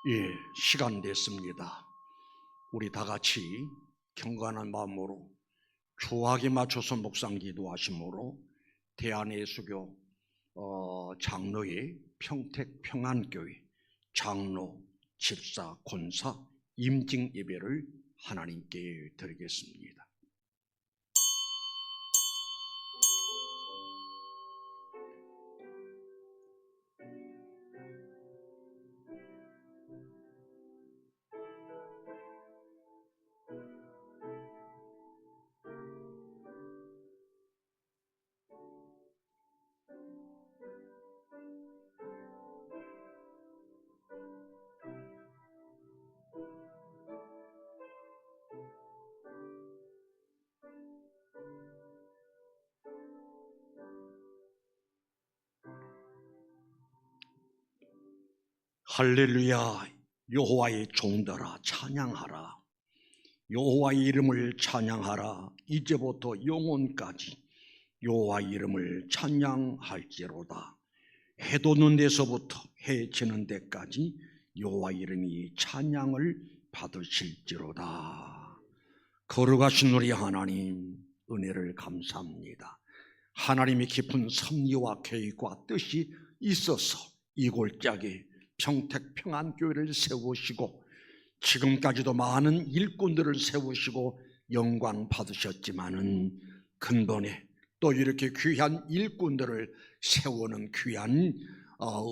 예, 시간 됐습니다. 우리 다 같이 경건한 마음으로 주하게 맞춰서 묵상 기도하심으로 대한예수교 장로의 평택평안교회 장로, 집사, 권사, 임직 예배를 하나님께 드리겠습니다. 할렐루야. 여호와의 종들아 찬양하라. 여호와의 이름을 찬양하라. 이제부터 영원까지 여호와의 이름을 찬양할지로다. 해 돋는 데서부터 해 지는 데까지 여호와의 이름이 찬양을 받으실지로다. 거룩하신 우리 하나님, 은혜를 감사합니다. 하나님의 깊은 섭리와 계획과 뜻이 있어서 이 골짜기에 평택평안교회를 세우시고 지금까지도 많은 일꾼들을 세우시고 영광 받으셨지만은 근본에 또 이렇게 귀한 일꾼들을 세우는 귀한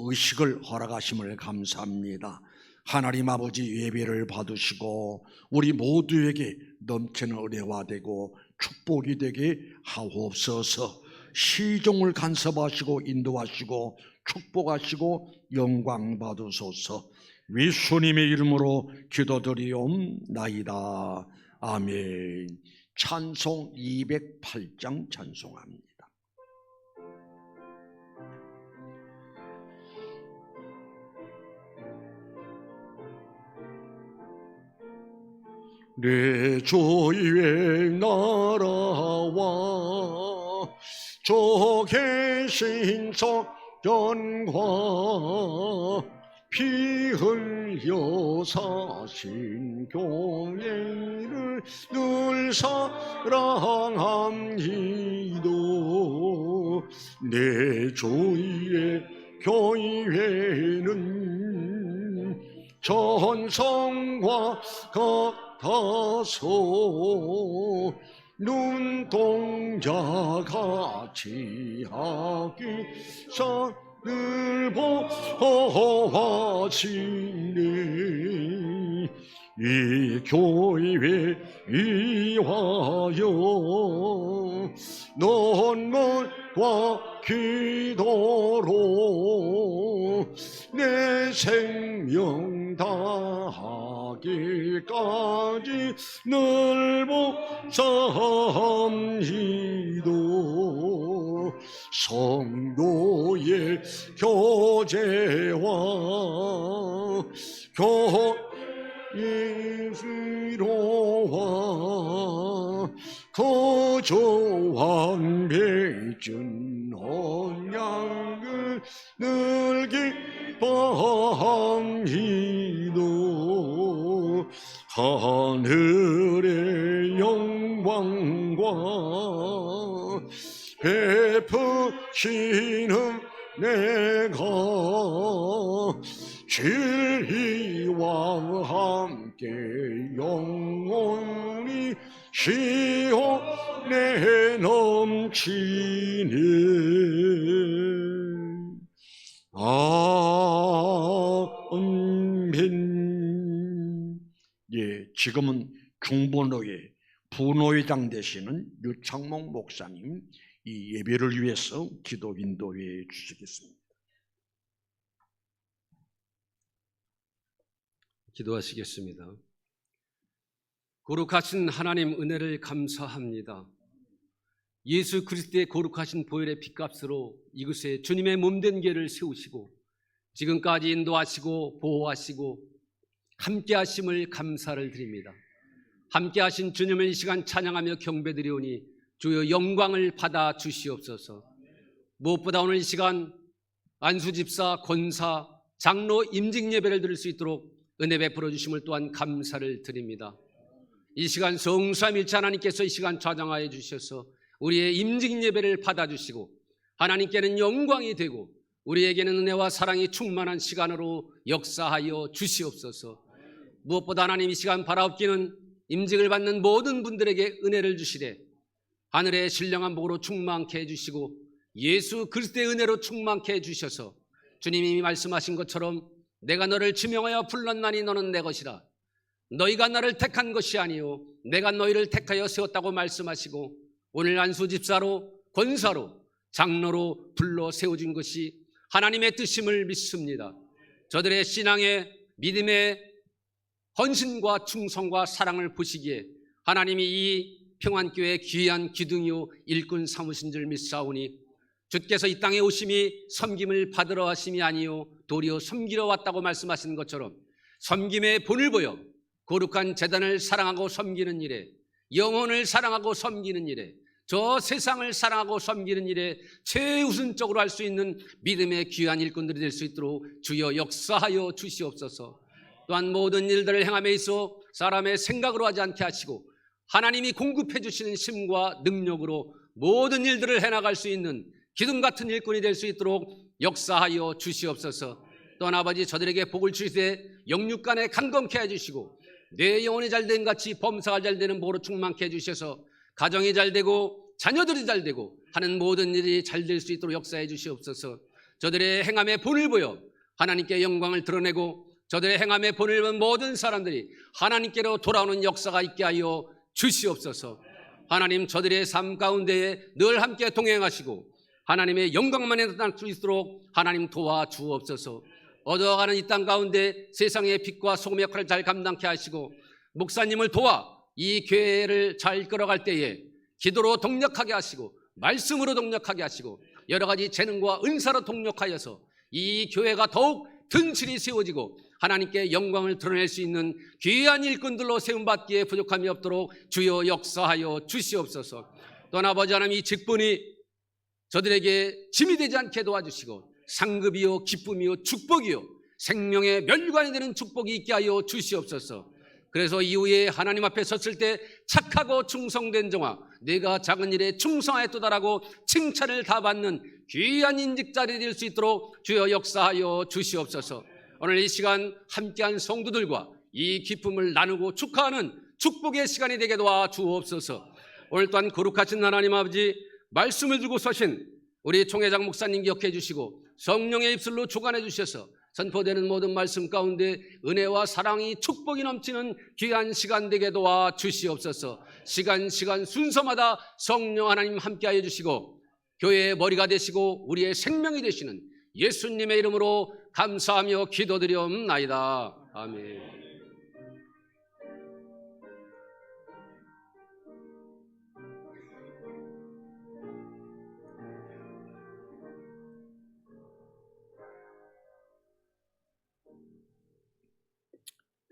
의식을 허락하심을 감사합니다. 하나님 아버지 예배를 받으시고 우리 모두에게 넘치는 은혜와 되고 축복이 되게 하옵소서. 시종을 간섭하시고 인도하시고 축복하시고 영광 받으소서. 예수님의 이름으로 기도드리옵나이다. 아멘. 찬송 208장 찬송합니다. 내 주의 나라와 주 계신 성전과 피 흘려 사신 교회를 늘 사랑합니도. 내 주의 교회는 전성과 같아서 눈동자같이 하기 늘 보호하시네. 이 교회에 위하여 논문과 기도로 내 생명 다하기까지 늘 복사합니도. 성도의 교제와 예수로와 거저한 배준 언약을 늘 기뻐합니도. 하늘의 영광과 베푸시는 내가 진리와 함께 영원히 시온에 넘치네. 아멘. 예, 지금은 중본로의 부노회장 되시는 유창목 목사님 이 예배를 위해서 기도 인도해 주시겠습니다. 기도하시겠습니다. 거룩하신 하나님 은혜를 감사합니다. 예수 그리스도의 거룩하신 보혈의 피값으로 이곳에 주님의 몸된 교회를 세우시고 지금까지 인도하시고 보호하시고 함께 하심을 감사를 드립니다. 함께 하신 주님을 이 시간 찬양하며 경배드리오니 주여 영광을 받아 주시옵소서. 무엇보다 오늘 이 시간 안수집사, 권사, 장로 임직 예배를 드릴 수 있도록 은혜 베풀어 주심을 또한 감사를 드립니다. 이 시간 성삼일체 하나님께서 이 시간 좌정하여 주셔서 우리의 임직 예배를 받아주시고 하나님께는 영광이 되고 우리에게는 은혜와 사랑이 충만한 시간으로 역사하여 주시옵소서. 무엇보다 하나님 이 시간 바라옵기는 임직을 받는 모든 분들에게 은혜를 주시되 하늘의 신령한 복으로 충만케 해주시고 예수 그리스도의 은혜로 충만케 해주셔서 주님이 말씀하신 것처럼 내가 너를 지명하여 불렀나니 너는 내 것이라. 너희가 나를 택한 것이 아니요 내가 너희를 택하여 세웠다고 말씀하시고 오늘 안수 집사로 권사로 장로로 불러 세워준 것이 하나님의 뜻임을 믿습니다. 저들의 신앙의 믿음의 헌신과 충성과 사랑을 보시기에 하나님이 이 평안교회의 귀한 기둥이요 일꾼 삼으신 줄 믿사오니 주께서 이 땅에 오심이 섬김을 받으러 하심이 아니요 도리어 섬기러 왔다고 말씀하신 것처럼 섬김의 본을 보여 거룩한 제단을 사랑하고 섬기는 일에 영혼을 사랑하고 섬기는 일에 저 세상을 사랑하고 섬기는 일에 최우선적으로 할 수 있는 믿음의 귀한 일꾼들이 될 수 있도록 주여 역사하여 주시옵소서. 또한 모든 일들을 행함에 있어 사람의 생각으로 하지 않게 하시고 하나님이 공급해 주시는 힘과 능력으로 모든 일들을 해나갈 수 있는 기둥 같은 일꾼이 될 수 있도록 역사하여 주시옵소서. 또한 아버지 저들에게 복을 주시되 영육간에 강건케 해주시고 내 영혼이 잘된 같이 범사가 잘되는 복으로 충만케 해주셔서 가정이 잘되고 자녀들이 잘되고 하는 모든 일이 잘 될 수 있도록 역사해 주시옵소서. 저들의 행함의 본을 보여 하나님께 영광을 드러내고 저들의 행함의 본을 본 모든 사람들이 하나님께로 돌아오는 역사가 있게 하여 주시옵소서. 하나님 저들의 삶 가운데에 늘 함께 동행하시고 하나님의 영광만 나타날 수 있도록 하나님 도와주옵소서. 얻어가는 이 땅 가운데 세상의 빛과 소금의 역할을 잘 감당케 하시고 목사님을 도와 이 교회를 잘 이끌어갈 때에 기도로 동력하게 하시고 말씀으로 동력하게 하시고 여러 가지 재능과 은사로 동력하여서 이 교회가 더욱 든실히 세워지고 하나님께 영광을 드러낼 수 있는 귀한 일꾼들로 세움받기에 부족함이 없도록 주여 역사하여 주시옵소서. 또한 아버지 하나님 이 직분이 저들에게 짐이 되지 않게 도와주시고 상급이요 기쁨이요 축복이요 생명의 멸관이 되는 축복이 있게 하여 주시옵소서. 그래서 이후에 하나님 앞에 섰을 때 착하고 충성된 종아 내가 작은 일에 충성하였도다라고 칭찬을 다 받는 귀한 인직자들이 될 수 있도록 주여 역사하여 주시옵소서. 오늘 이 시간 함께한 성도들과 이 기쁨을 나누고 축하하는 축복의 시간이 되게 도와주옵소서. 오늘 또한 거룩하신 하나님 아버지 말씀을 주고 서신 우리 총회장 목사님 기억해 주시고 성령의 입술로 주관해 주셔서 선포되는 모든 말씀 가운데 은혜와 사랑이 축복이 넘치는 귀한 시간 되게 도와주시옵소서. 시간 순서마다 성령 하나님 함께하여 주시고 교회의 머리가 되시고 우리의 생명이 되시는 예수님의 이름으로 감사하며 기도드리옵나이다. 아멘.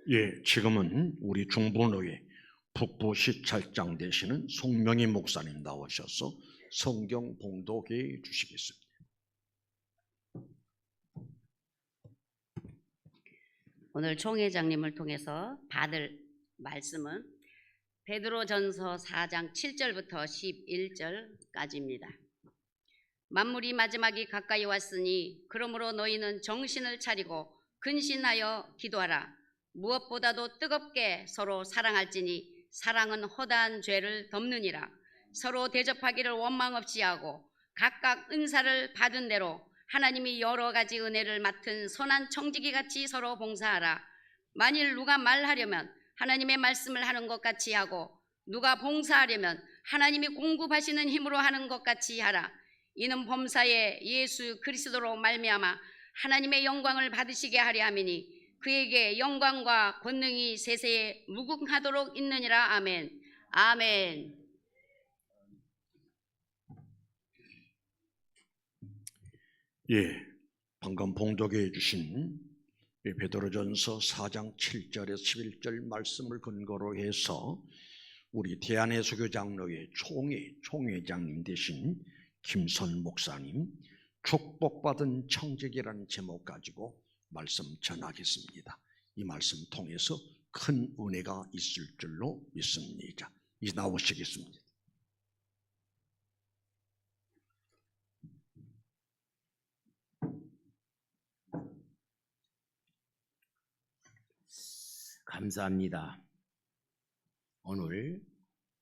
예, 지금은 우리 중보노회 북부시찰장 되시는 송명희 목사님 나오셔서 성경 봉독해 주시겠습니다. 오늘 총회장님을 통해서 받을 말씀은 베드로전서 4장 7절부터 11절까지입니다. 만물이 마지막이 가까이 왔으니 그러므로 너희는 정신을 차리고 근신하여 기도하라. 무엇보다도 뜨겁게 서로 사랑할지니 사랑은 허다한 죄를 덮느니라. 서로 대접하기를 원망 없이 하고 각각 은사를 받은 대로 하나님이 여러 가지 은혜를 맡은 선한 청지기 같이 서로 봉사하라. 만일 누가 말하려면 하나님의 말씀을 하는 것 같이 하고 누가 봉사하려면 하나님이 공급하시는 힘으로 하는 것 같이 하라. 이는 범사에 예수 그리스도로 말미암아 하나님의 영광을 받으시게 하려 함이니 그에게 영광과 권능이 세세에 무궁하도록 있느니라. 아멘. 아멘. 예, 방금 봉독해 주신 베드로전서 4장 7절에서 11절 말씀을 근거로 해서 우리 대한해수교장로회 총회장님 되신 김선 목사님 축복받은 청직이라는 제목 가지고 말씀 전하겠습니다. 이 말씀 통해서 큰 은혜가 있을 줄로 믿습니다. 이제 나오시겠습니다. 감사합니다. 오늘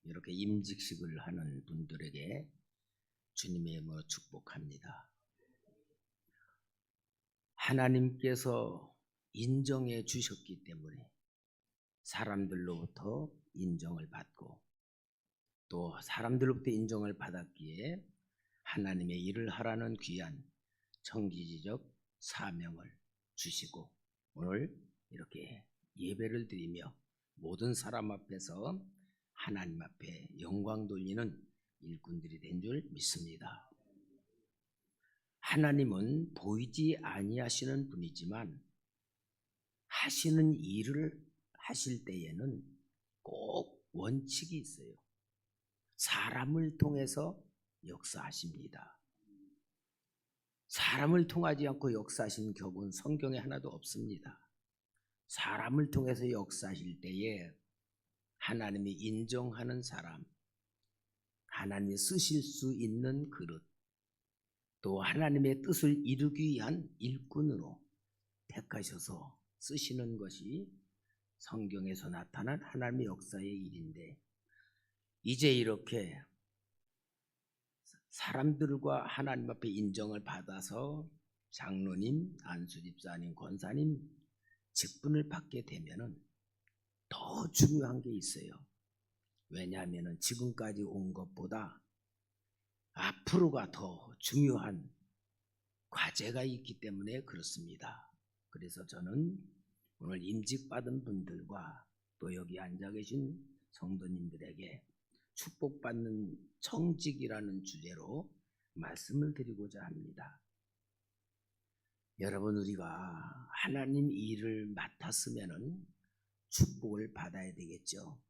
이렇게 임직식을 하는 분들에게 주님의 이름으로 축복합니다. 하나님께서 인정해 주셨기 때문에 사람들로부터 인정을 받고 또 사람들로부터 인정을 받았기에 하나님의 일을 하라는 귀한 청지기적 사명을 주시고 오늘 이렇게 예배를 드리며 모든 사람 앞에서 하나님 앞에 영광 돌리는 일꾼들이 된 줄 믿습니다. 하나님은 보이지 아니하시는 분이지만 하시는 일을 하실 때에는 꼭 원칙이 있어요. 사람을 통해서 역사하십니다. 사람을 통하지 않고 역사하시는 격은 성경에 하나도 없습니다. 사람을 통해서 역사하실 때에 하나님이 인정하는 사람, 하나님이 쓰실 수 있는 그릇, 또 하나님의 뜻을 이루기 위한 일꾼으로 택하셔서 쓰시는 것이 성경에서 나타난 하나님의 역사의 일인데 이제 이렇게 사람들과 하나님 앞에 인정을 받아서 장로님, 안수집사님, 권사님 직분을 받게 되면은 더 중요한 게 있어요. 왜냐하면 지금까지 온 것보다 앞으로가 더 중요한 과제가 있기 때문에 그렇습니다. 그래서 저는 오늘 임직받은 분들과 또 여기 앉아 계신 성도님들에게 축복받는 청직이라는 주제로 말씀을 드리고자 합니다. 여러분, 우리가 하나님 일을 맡았으면은 축복을 받아야 되겠죠.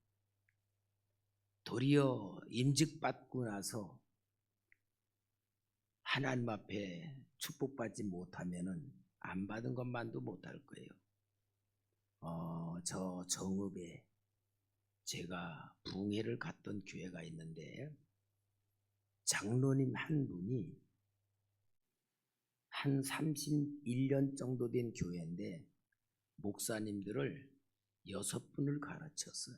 도리어 임직받고 나서 하나님 앞에 축복받지 못하면은 안 받은 것만도 못할 거예요. 저 정읍에 제가 부흥회를 갔던 교회가 있는데 장로님 한 분이 한 31년 정도 된 교회인데 목사님들을 6분을 가르쳤어요.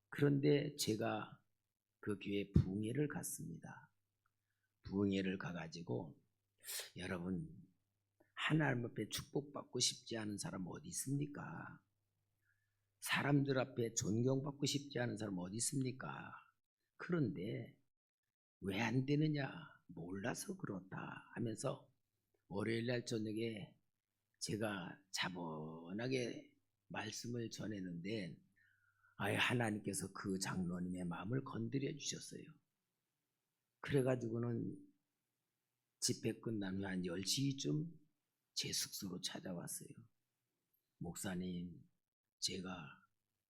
그런데 제가 그 교회 부흥회를 갔습니다. 부흥회를 가가지고 여러분 하나님 앞에 축복받고 싶지 않은 사람 어디 있습니까? 사람들 앞에 존경받고 싶지 않은 사람 어디 있습니까? 그런데 왜 안 되느냐? 몰라서 그렇다 하면서 월요일날 저녁에 제가 차분하게 말씀을 전했는데 하나님께서 그 장로님의 마음을 건드려 주셨어요. 그래가지고는 집회 끝난 후 한 10시쯤 제 숙소로 찾아왔어요. 목사님, 제가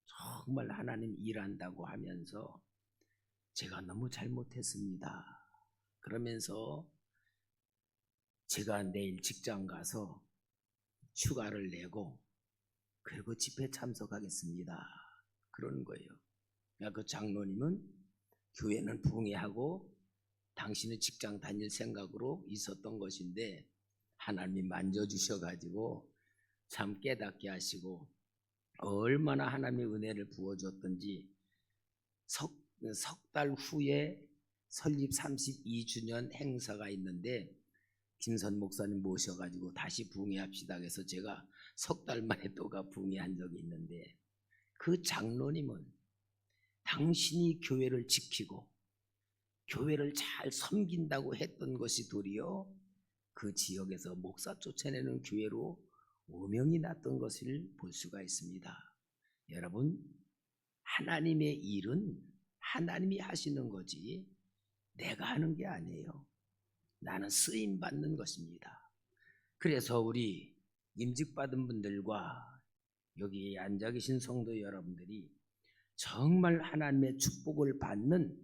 정말 하나님 일한다고 하면서 제가 너무 잘못했습니다. 그러면서 제가 내일 직장 가서 휴가를 내고 그리고 집회 참석하겠습니다. 그러는 거예요. 그러니까 그 장로님은 교회는 부흥회하고 당신은 직장 다닐 생각으로 있었던 것인데 하나님이 만져주셔가지고 참 깨닫게 하시고 얼마나 하나님의 은혜를 부어줬던지 석 달 후에 설립 32주년 행사가 있는데 김선 목사님 모셔가지고 다시 부흥회합시다 해서 제가 석 달 만에 또가 부흥회한 적이 있는데 그 장로님은 당신이 교회를 지키고 교회를 잘 섬긴다고 했던 것이 도리어 그 지역에서 목사 쫓아내는 교회로 오명이 났던 것을 볼 수가 있습니다. 여러분, 하나님의 일은 하나님이 하시는 거지 내가 하는 게 아니에요. 나는 쓰임 받는 것입니다. 그래서 우리 임직받은 분들과 여기 앉아 계신 성도 여러분들이 정말 하나님의 축복을 받는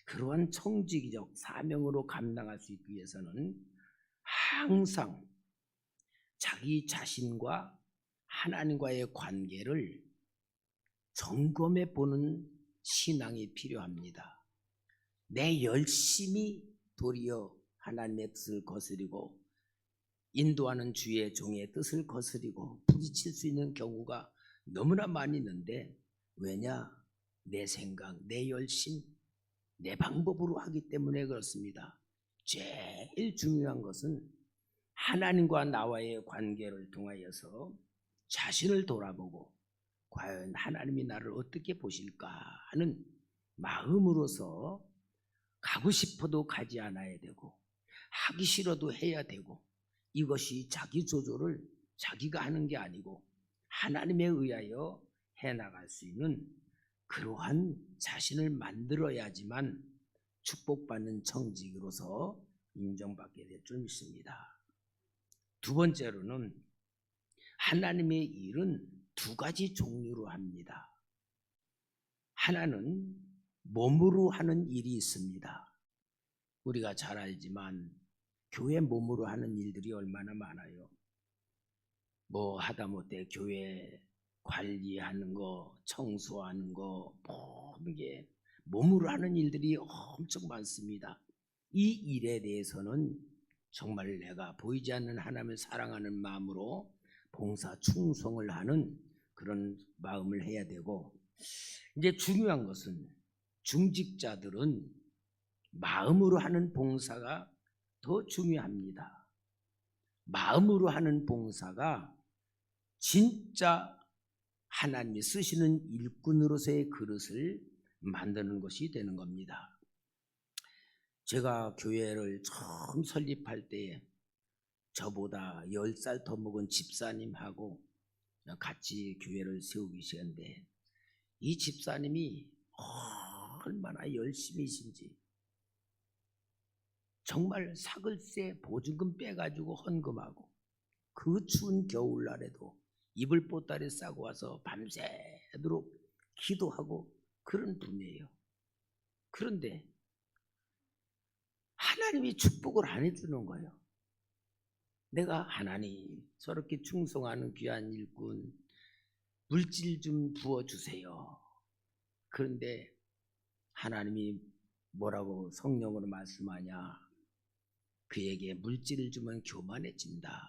그러한 청지기적 사명으로 감당할 수 있기 위해서는 항상 자기 자신과 하나님과의 관계를 점검해 보는 신앙이 필요합니다. 내 열심히 도리어 하나님의 뜻을 거스리고 인도하는 주의 종의 뜻을 거스리고 부딪힐 수 있는 경우가 너무나 많이 있는데, 왜냐? 내 생각, 내 열심, 내 방법으로 하기 때문에 그렇습니다. 제일 중요한 것은 하나님과 나와의 관계를 통하여서 자신을 돌아보고 과연 하나님이 나를 어떻게 보실까 하는 마음으로서 가고 싶어도 가지 않아야 되고 하기 싫어도 해야 되고, 이것이 자기 조절을 자기가 하는 게 아니고 하나님에 의하여 해나갈 수 있는 그러한 자신을 만들어야지만 축복받는 청직으로서 인정받게 될 줄 믿습니다. 두 번째로는 하나님의 일은 두 가지 종류로 합니다. 하나는 몸으로 하는 일이 있습니다. 우리가 잘 알지만 교회 몸으로 하는 일들이 얼마나 많아요. 뭐 하다못해 교회 관리하는 거, 청소하는 거, 모든 게 몸으로 하는 일들이 엄청 많습니다. 이 일에 대해서는 정말 내가 보이지 않는 하나님을 사랑하는 마음으로 봉사 충성을 하는 그런 마음을 해야 되고, 이제 중요한 것은 중직자들은 마음으로 하는 봉사가 더 중요합니다. 마음으로 하는 봉사가 진짜 하나님이 쓰시는 일꾼으로서의 그릇을 만드는 것이 되는 겁니다. 제가 교회를 처음 설립할 때에 저보다 10살 더 먹은 집사님하고 같이 교회를 세우기 시작했는데, 이 집사님이 얼마나 열심히신지 정말 사글세 보증금 빼가지고 헌금하고 그 추운 겨울날에도 이불 보따리 싸고 와서 밤새도록 기도하고 그런 분이에요. 그런데 하나님이 축복을 안 해주는 거예요. 내가 하나님 저렇게 충성하는 귀한 일꾼 물질 좀 부어주세요. 그런데 하나님이 뭐라고 성령으로 말씀하냐? 그에게 물질을 주면 교만해진다.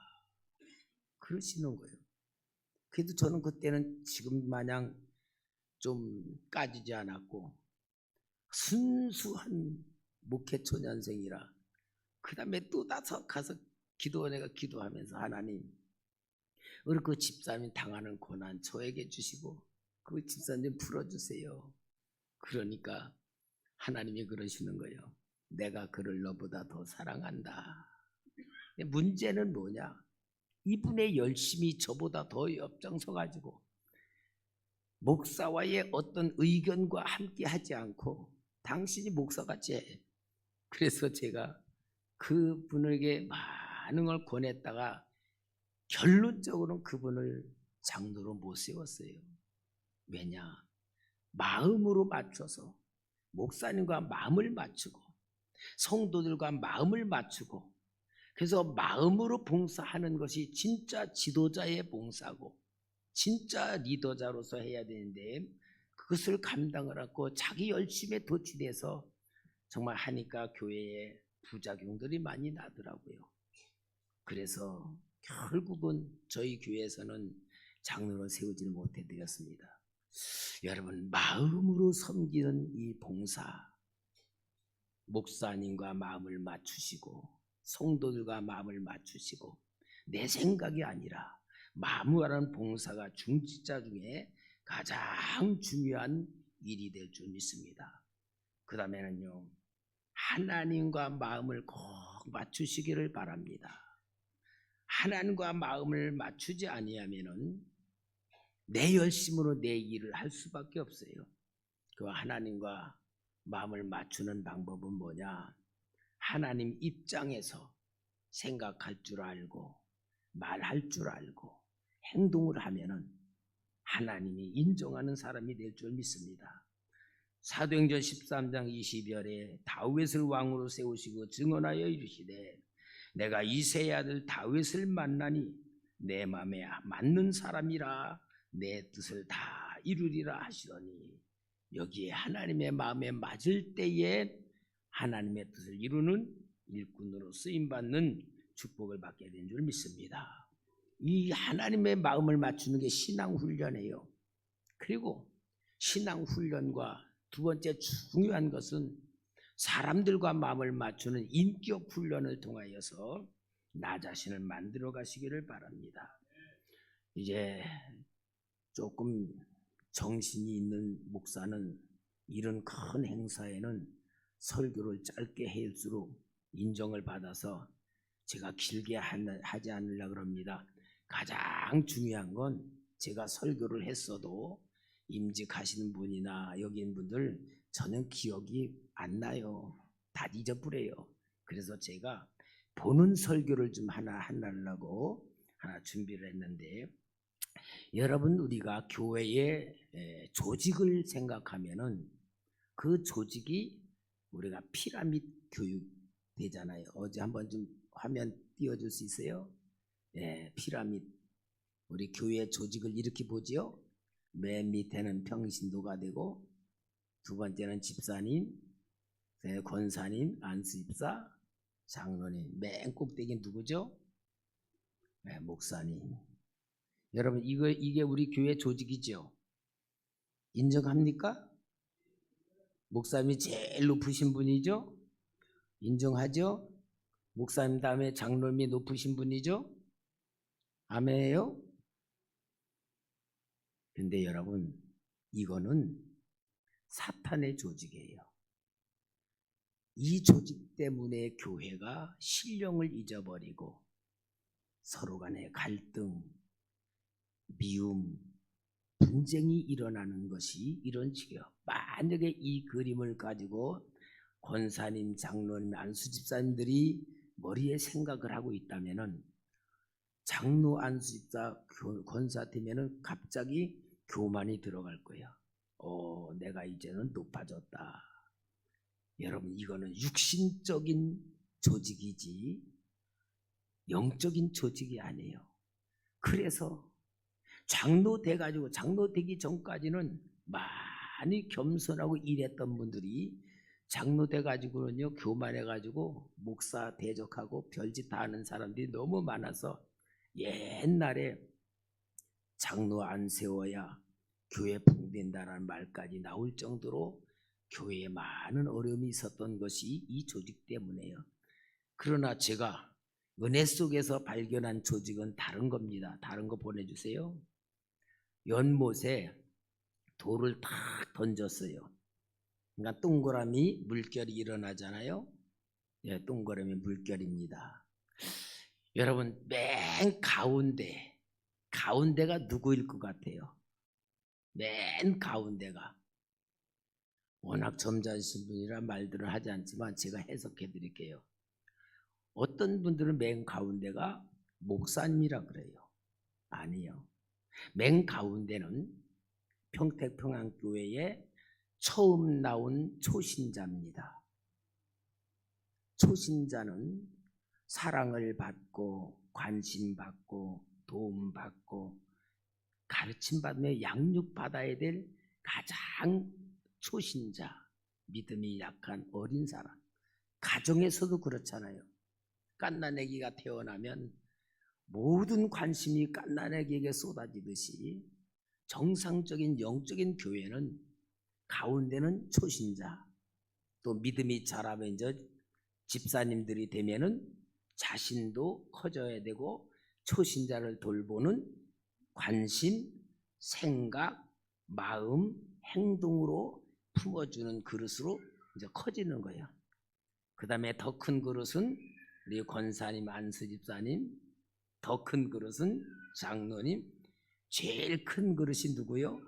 그러시는 거예요. 그래도 저는 그때는 지금 마냥 좀 까지지 않았고 순수한 목회초년생이라, 그 다음에 또 나서 가서 내가 기도하면서 하나님, 우리 그 집사님 당하는 고난 저에게 주시고 그 집사님 풀어주세요. 그러니까 하나님이 그러시는 거예요. 내가 그를 너보다 더 사랑한다. 문제는 뭐냐? 이분의 열심이 저보다 더 옆장서가지고 목사와의 어떤 의견과 함께 하지 않고 당신이 목사같이 해. 그래서 제가 그분에게 많은 걸 권했다가 결론적으로는 그분을 장로로 못 세웠어요. 왜냐? 마음으로 맞춰서 목사님과 마음을 맞추고 성도들과 마음을 맞추고, 그래서 마음으로 봉사하는 것이 진짜 지도자의 봉사고 진짜 리더자로서 해야 되는데, 그것을 감당을 하고 자기 열심에 도취돼서 정말 하니까 교회에 부작용들이 많이 나더라고요. 그래서 결국은 저희 교회에서는 장로를 세우지를 못해 드렸습니다. 여러분, 마음으로 섬기는 이 봉사, 목사님과 마음을 맞추시고 성도들과 마음을 맞추시고 내 생각이 아니라 마음으로 하는 봉사가 중직자 중에 가장 중요한 일이 될 줄 믿습니다. 그 다음에는요, 하나님과 마음을 꼭 맞추시기를 바랍니다. 하나님과 마음을 맞추지 아니하면은 내 열심으로 내 일을 할 수밖에 없어요. 그 하나님과 마음을 맞추는 방법은 뭐냐? 하나님 입장에서 생각할 줄 알고 말할 줄 알고 행동을 하면은 하나님이 인정하는 사람이 될 줄 믿습니다. 사도행전 13장 20절에 다윗을 왕으로 세우시고 증언하여 이르시되 내가 이새의 아들 다윗을 만나니 내 마음에 맞는 사람이라 내 뜻을 다 이루리라 하시더니 여기에 하나님의 마음에 맞을 때에 하나님의 뜻을 이루는 일꾼으로 쓰임받는 축복을 받게 된 줄 믿습니다. 이 하나님의 마음을 맞추는 게 신앙훈련이에요. 그리고 신앙훈련과 두 번째 중요한 것은 사람들과 마음을 맞추는 인격 훈련을 통하여서 나 자신을 만들어 가시기를 바랍니다. 이제 조금 정신이 있는 목사는 이런 큰 행사에는 설교를 짧게 할수록 인정을 받아서 제가 길게 하지 않으려고 합니다. 가장 중요한 건 제가 설교를 했어도 임직하시는 분이나 여기 있는 분들 저는 기억이 안 나요. 다 잊어버려요. 그래서 제가 보는 설교를 좀 하나 하려고 준비를 했는데, 여러분 우리가 교회의 조직을 생각하면은 그 조직이 우리가 피라미드 교육 되잖아요. 어제 한번 좀 화면 띄워줄 수 있어요? 피라미드. 우리 교회 조직을 이렇게 보지요. 맨 밑에는 평신도가 되고, 두 번째는 집사님, 권사님, 안수집사, 장로님, 맨 꼭대기 누구죠? 목사님. 여러분 이게 우리 교회 조직이죠. 인정합니까? 목사님이 제일 높으신 분이죠. 인정하죠? 목사님 다음에 장로님이 높으신 분이죠. 아멘이에요? 근데 여러분 이거는 사탄의 조직이에요. 이 조직 때문에 교회가 신령을 잊어버리고 서로 간의 갈등, 미움, 분쟁이 일어나는 것이 이런 식이에요. 만약에 이 그림을 가지고 권사님, 장로님, 안수집사님들이 머리에 생각을 하고 있다면은 장로, 안수집사, 권사팀에는 갑자기 교만이 들어갈 거예요. 내가 이제는 높아졌다. 여러분 이거는 육신적인 조직이지 영적인 조직이 아니에요. 그래서 장로 돼가지고 장로 되기 전까지는 많이 겸손하고 일했던 분들이 장로 돼가지고는요 교만해가지고 목사 대적하고 별짓 다 하는 사람들이 너무 많아서 옛날에 장로 안 세워야 교회 붕된다라는 말까지 나올 정도로 교회에 많은 어려움이 있었던 것이 이 조직 때문에요. 그러나 제가 은혜 속에서 발견한 조직은 다른 겁니다. 다른 거 보내주세요. 연못에 돌을 탁 던졌어요. 그러니까 동그라미 물결이 일어나잖아요. 동그라미 물결입니다. 여러분 맨 가운데가 누구일 것 같아요? 맨 가운데가 워낙 점잖으신 분이라 말들을 하지 않지만 제가 해석해 드릴게요. 어떤 분들은 맨 가운데가 목사님이라 그래요. 아니요. 맨 가운데는 평택평안교회에 처음 나온 초신자입니다. 초신자는 사랑을 받고 관심받고 도움받고 가르침받으며 양육받아야 될 가장 초신자, 믿음이 약한 어린 사람. 가정에서도 그렇잖아요. 갓난아기가 태어나면 모든 관심이 갓난아기에게 쏟아지듯이 정상적인 영적인 교회는 가운데는 초신자, 또 믿음이 자라면 이제 집사님들이 되면은 자신도 커져야 되고 초신자를 돌보는 관심, 생각, 마음, 행동으로 품어주는 그릇으로 이제 커지는 거예요. 그 다음에 더 큰 그릇은 우리 권사님, 안수집사님, 더 큰 그릇은 장로님, 제일 큰 그릇이 누구요?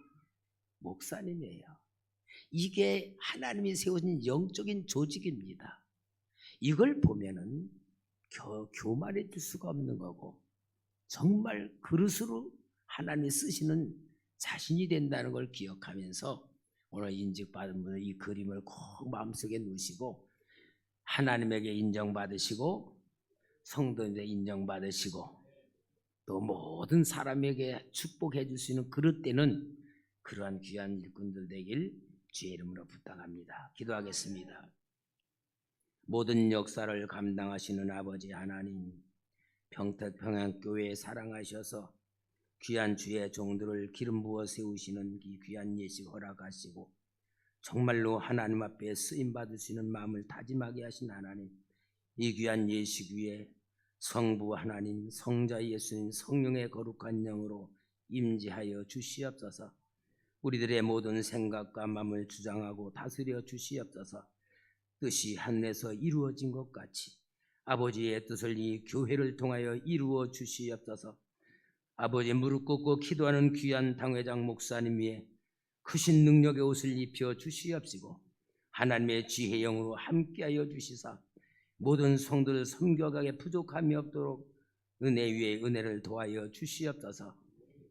목사님이에요. 이게 하나님이 세우신 영적인 조직입니다. 이걸 보면은 교만해질 수가 없는 거고 정말 그릇으로 하나님이 쓰시는 자신이 된다는 걸 기억하면서 오늘 인직받은 분은 이 그림을 꼭 마음속에 넣으시고 하나님에게 인정받으시고 성도님에게 인정받으시고 또 모든 사람에게 축복해 줄 수 있는 그릇 때는 그러한 귀한 일꾼들 되길 주의 이름으로 부탁합니다. 기도하겠습니다. 모든 역사를 감당하시는 아버지 하나님, 평택평양교회에 사랑하셔서 귀한 주의 종들을 기름 부어 세우시는 이 귀한 예식 허락하시고 정말로 하나님 앞에 쓰임 받을 수 있는 마음을 다짐하게 하신 하나님, 이 귀한 예식 위에 성부 하나님, 성자 예수님, 성령의 거룩한 영으로 임재하여 주시옵소서. 우리들의 모든 생각과 마음을 주장하고 다스려 주시옵소서. 뜻이 하늘에서 이루어진 것 같이 아버지의 뜻을 이 교회를 통하여 이루어 주시옵소서. 아버지 무릎 꿇고 기도하는 귀한 당회장 목사님 위에 크신 능력의 옷을 입혀 주시옵시고 하나님의 지혜 영으로 함께하여 주시사 모든 성도를 섬겨가게 부족함이 없도록 은혜 위에 은혜를 더하여 주시옵소서.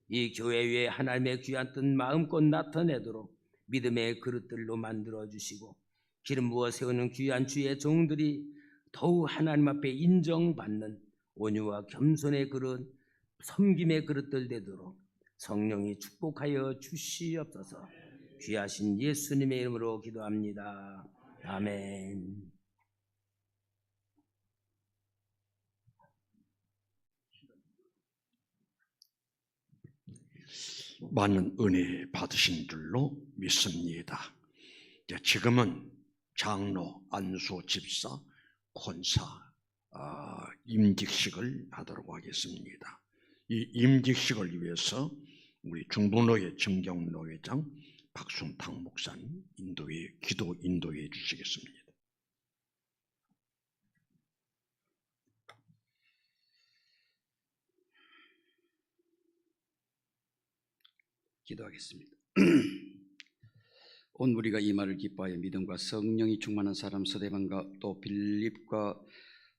이 교회 위에 하나님의 귀한 뜻 마음껏 나타내도록 믿음의 그릇들로 만들어 주시고 기름 부어 세우는 귀한 주의 종들이 더욱 하나님 앞에 인정받는 온유와 겸손의 그릇, 섬김의 그릇들 되도록 성령이 축복하여 주시옵소서. 귀하신 예수님의 이름으로 기도합니다. 아멘. 많은 은혜 받으신 줄로 믿습니다. 지금은 장로, 안수, 집사, 권사 임직식을 하도록 하겠습니다. 이 임직식을 위해서 우리 중부노회 정경노회장 박순탁 목사님 기도 인도해 주시겠습니다. 기도하겠습니다. 온 우리가 이 말을 기뻐하여 믿음과 성령이 충만한 사람 스데반과 또 빌립과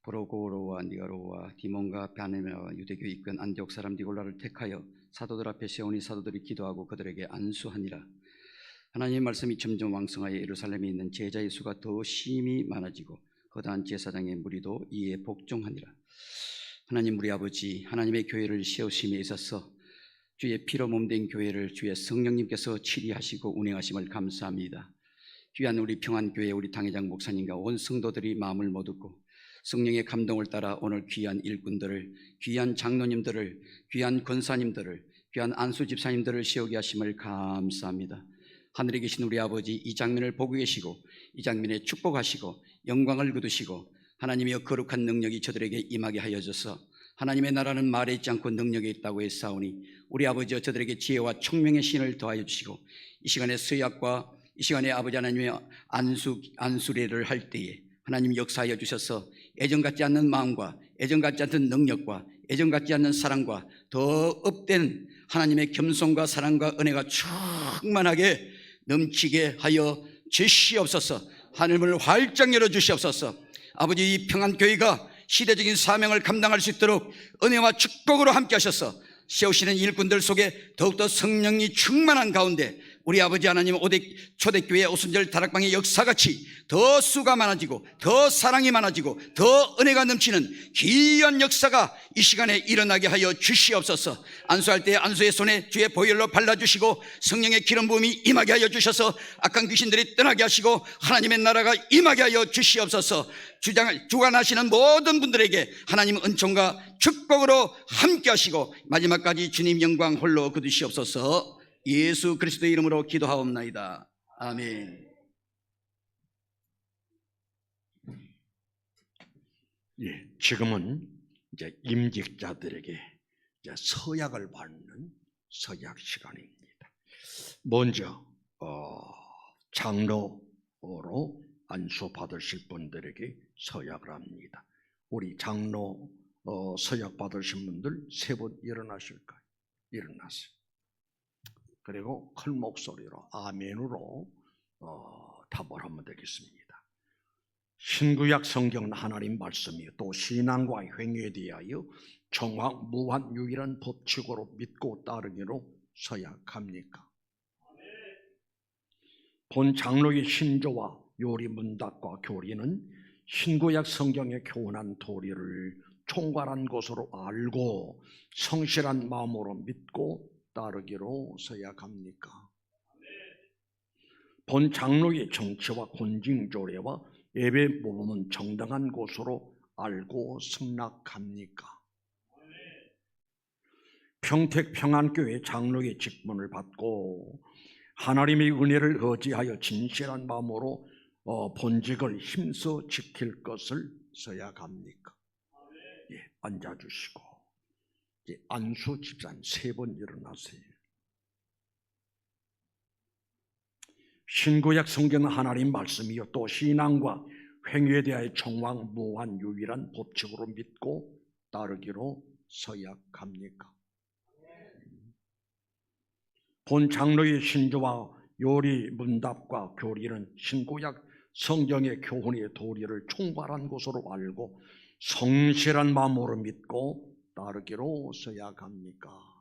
브로고로와 니가로와 디몬과 베네나와 유대교에 이끈 안디옥 사람 니골라를 택하여 사도들 앞에 세우니 사도들이 기도하고 그들에게 안수하니라. 하나님의 말씀이 점점 왕성하여 예루살렘에 있는 제자의 수가 더 심히 많아지고 거대한 제사장의 무리도 이에 복종하니라. 하나님 우리 아버지, 하나님의 교회를 세우심에 있어서 주의 피로 몸된 교회를 주의 성령님께서 치리하시고 운행하심을 감사합니다. 귀한 우리 평안교회 우리 당회장 목사님과 온 성도들이 마음을 모두고 성령의 감동을 따라 오늘 귀한 일꾼들을, 귀한 장로님들을, 귀한 권사님들을, 귀한 안수 집사님들을 세우게 하심을 감사합니다. 하늘에 계신 우리 아버지, 이 장면을 보고 계시고 이 장면에 축복하시고 영광을 거두시고 하나님의 거룩한 능력이 저들에게 임하게 하여 줘서 하나님의 나라는 말에 있지 않고 능력에 있다고 했사오니 우리 아버지여 저들에게 지혜와 총명의 신을 더하여 주시고 이 시간에 서약과 이 시간에 아버지 하나님의 안수례를 할 때에 하나님 역사하여 주셔서 애정 같지 않는 마음과 애정 같지 않는 능력과 애정 같지 않는 사랑과 더 업된 하나님의 겸손과 사랑과 은혜가 충만하게 넘치게 하여 주시옵소서. 하늘을 활짝 열어 주시옵소서. 아버지, 이 평안교회가 시대적인 사명을 감당할 수 있도록 은혜와 축복으로 함께 하셔서 세우시는 일꾼들 속에 더욱더 성령이 충만한 가운데 우리 아버지 하나님 초대교회 오순절 다락방의 역사같이 더 수가 많아지고 더 사랑이 많아지고 더 은혜가 넘치는 귀한 역사가 이 시간에 일어나게 하여 주시옵소서. 안수할 때 안수의 손에 주의 보혈로 발라주시고 성령의 기름 부음이 임하게 하여 주셔서 악한 귀신들이 떠나게 하시고 하나님의 나라가 임하게 하여 주시옵소서. 주관하시는 모든 분들에게 하나님 은총과 축복으로 함께 하시고 마지막까지 주님 영광 홀로 거두시옵소서. 예수 그리스도의 이름으로 기도하옵나이다. 아멘. 지금은 이제 임직자들에게 이제 서약을 받는 서약 시간입니다. 먼저 장로로 안수 받으실 분들에게 서약을 합니다. 우리 장로 서약 받으신 분들 세 분 일어나실까요? 일어나세요. 그리고 큰 목소리로 아멘으로 답을 하면 되겠습니다. 신구약 성경은 하나님 말씀이요 또 신앙과 행위에 대하여 정확 무한 유일한 법칙으로 믿고 따르기로 서약합니까? 본 장로의 신조와 요리 문답과 교리는 신구약 성경의 교훈한 도리를 총괄한 것으로 알고 성실한 마음으로 믿고 따르기로 서약합니까? 본 장로의 정치와 권징 조례와 예배 모범은 정당한 것으로 알고 승낙합니까? 평택평안교회 장로의 직분을 받고 하나님의 은혜를 의지하여 진실한 마음으로 본직을 힘써 지킬 것을 서약합니까? 예, 앉아주시고 안수 집사님 3번 일어나세요. 신구약 성경은 하나님 말씀이요 또 신앙과 행위에 대하여 청왕무한 유일한 법칙으로 믿고 따르기로 서약합니까? 본 장로의 신조와 요리 문답과 교리는 신구약 성경의 교훈의 도리를 총괄한 것으로 알고 성실한 마음으로 믿고 따르기로 서약합니까?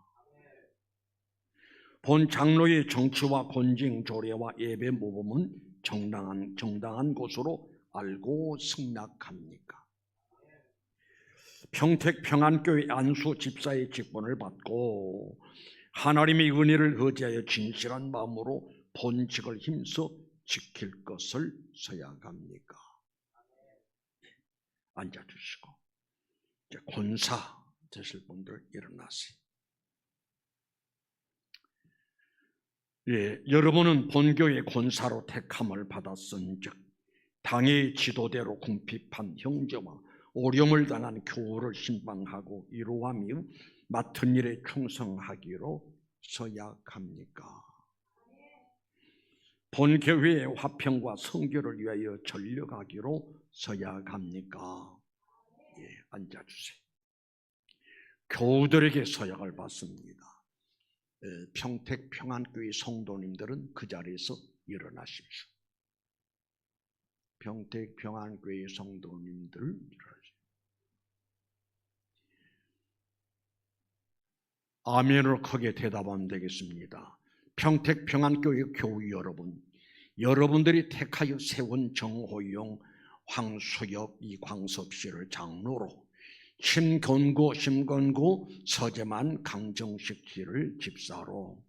본 장로의 정치와 권징 조례와 예배 모범은 정당한 것으로 알고 승낙합니까? 평택평안교회 안수 집사의 직분을 받고 하나님의 은혜를 의지하여 진실한 마음으로 본직을 힘써 지킬 것을 서약합니까? 앉아주시고 이제 권사 되실 분들 일어나세요. 예, 여러분은 본교의 권사로 택함을 받았은즉 당의 지도대로 궁핍한 형제와 오령을 당한 교우를 신방하고 이루하며 맡은 일에 충성하기로 서약합니까? 본교회의 화평과 성교를 위하여 전력하기로 서약합니까? 예, 앉아주세요. 교우들에게 서약을 받습니다. 평택평안교회 성도님들은 그 자리에서 일어나십시오. 평택평안교회 성도님들 일어나십시오. 아멘으로 크게 대답하면 되겠습니다. 평택평안교회 교우 여러분, 여러분들이 택하여 세운 정호용, 황수엽, 이광섭 씨를 장로로, 심건구, 서재만, 강정식 씨를 집사로,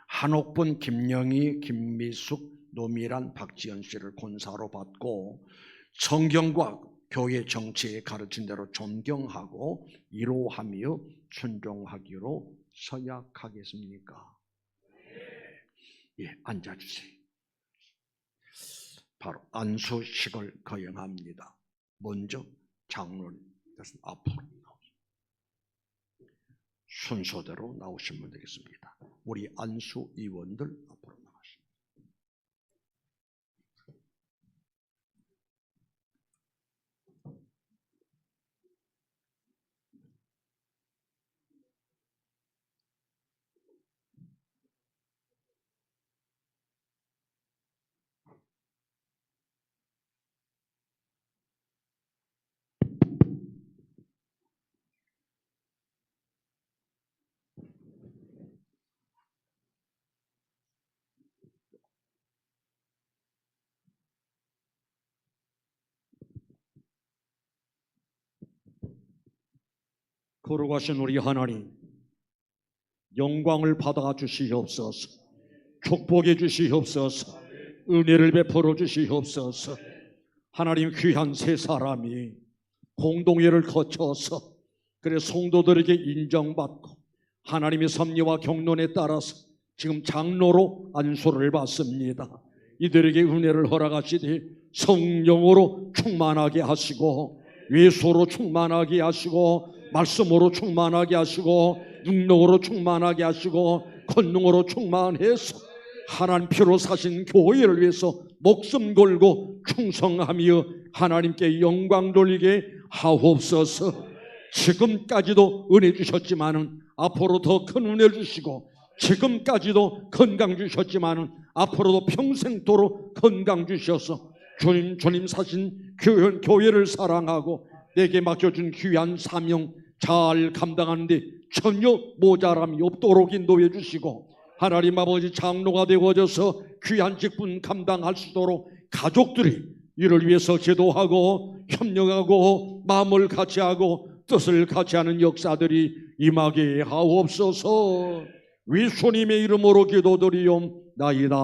한옥분, 김영희, 김미숙, 노미란, 박지연 씨를 권사로 받고 성경과 교회 정치에 가르친 대로 존경하고 이로하며 순종하기로 서약하겠습니까? 예, 앉아주세요. 바로 안수식을 거행합니다. 먼저 장로님 앞으로 나오십시오. 순서대로 나오시면 되겠습니다. 우리 안수위원들 앞으로 나가십니다. 거룩하신 우리 하나님, 영광을 받아 주시옵소서. 축복해 주시옵소서. 은혜를 베풀어 주시옵소서. 하나님, 귀한 세 사람이 공동회를 거쳐서 그래 성도들에게 인정받고 하나님의 섭리와 경륜에 따라서 지금 장로로 안수를 받습니다. 이들에게 은혜를 허락하시되 성령으로 충만하게 하시고 예수로 충만하게 하시고 말씀으로 충만하게 하시고 능력으로 충만하게 하시고 권능으로 충만해서 하나님 피로 사신 교회를 위해서 목숨 걸고 충성하며 하나님께 영광 돌리게 하옵소서. 지금까지도 은혜 주셨지만은 앞으로 더 큰 은혜 주시고, 지금까지도 건강 주셨지만은 앞으로도 평생도록 건강 주셔서 주님 사신 교회를 사랑하고 내게 맡겨준 귀한 사명 잘 감당하는데 전혀 모자람이 없도록 인도해 주시고, 하나님 아버지 장로가 되어져서 귀한 직분 감당할 수 있도록 가족들이 이를 위해서 기도하고 협력하고 마음을 같이 하고 뜻을 같이 하는 역사들이 임하게 하옵소서. 위수님의 이름으로 기도드리옵나이다.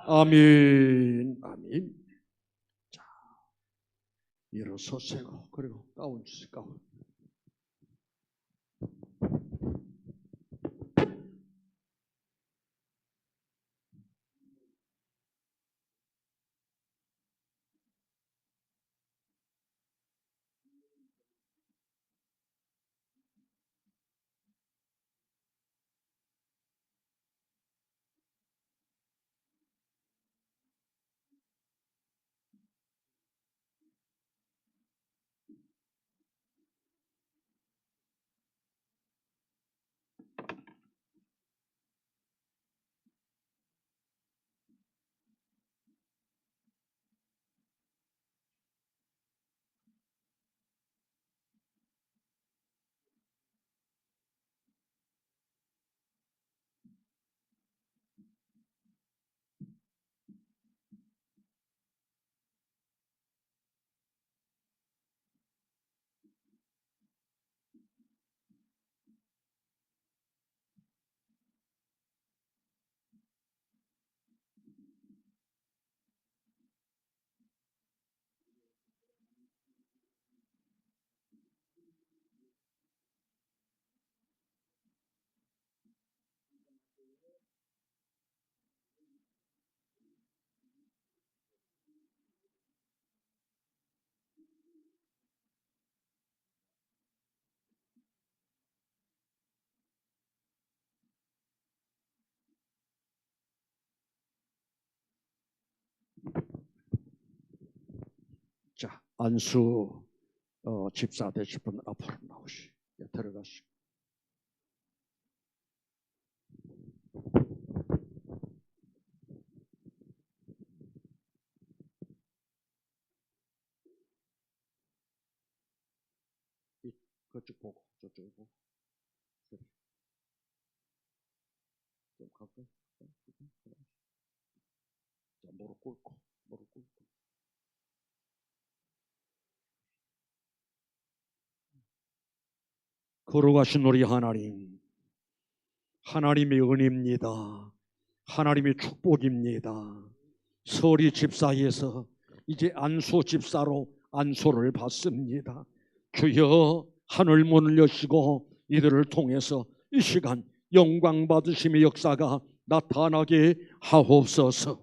아멘. 아멘. 자, 일어서세요. 그리고 가운 주세요. 가운. 자, 안수 집사 되실 분 앞으로 나오시. 들어가시고. 그쪽 보고 저쪽 보고. 그래. 좀 가까이. 자, 무릎 꿇고. 무릎 꿇고. 걸어가신 우리 하나님, 하나님의 은혜입니다. 하나님의 축복입니다. 서리 집사에서 이제 안수 집사로 안수를 받습니다. 주여, 하늘 문을 여시고 이들을 통해서 이 시간 영광 받으심의 역사가 나타나게 하옵소서.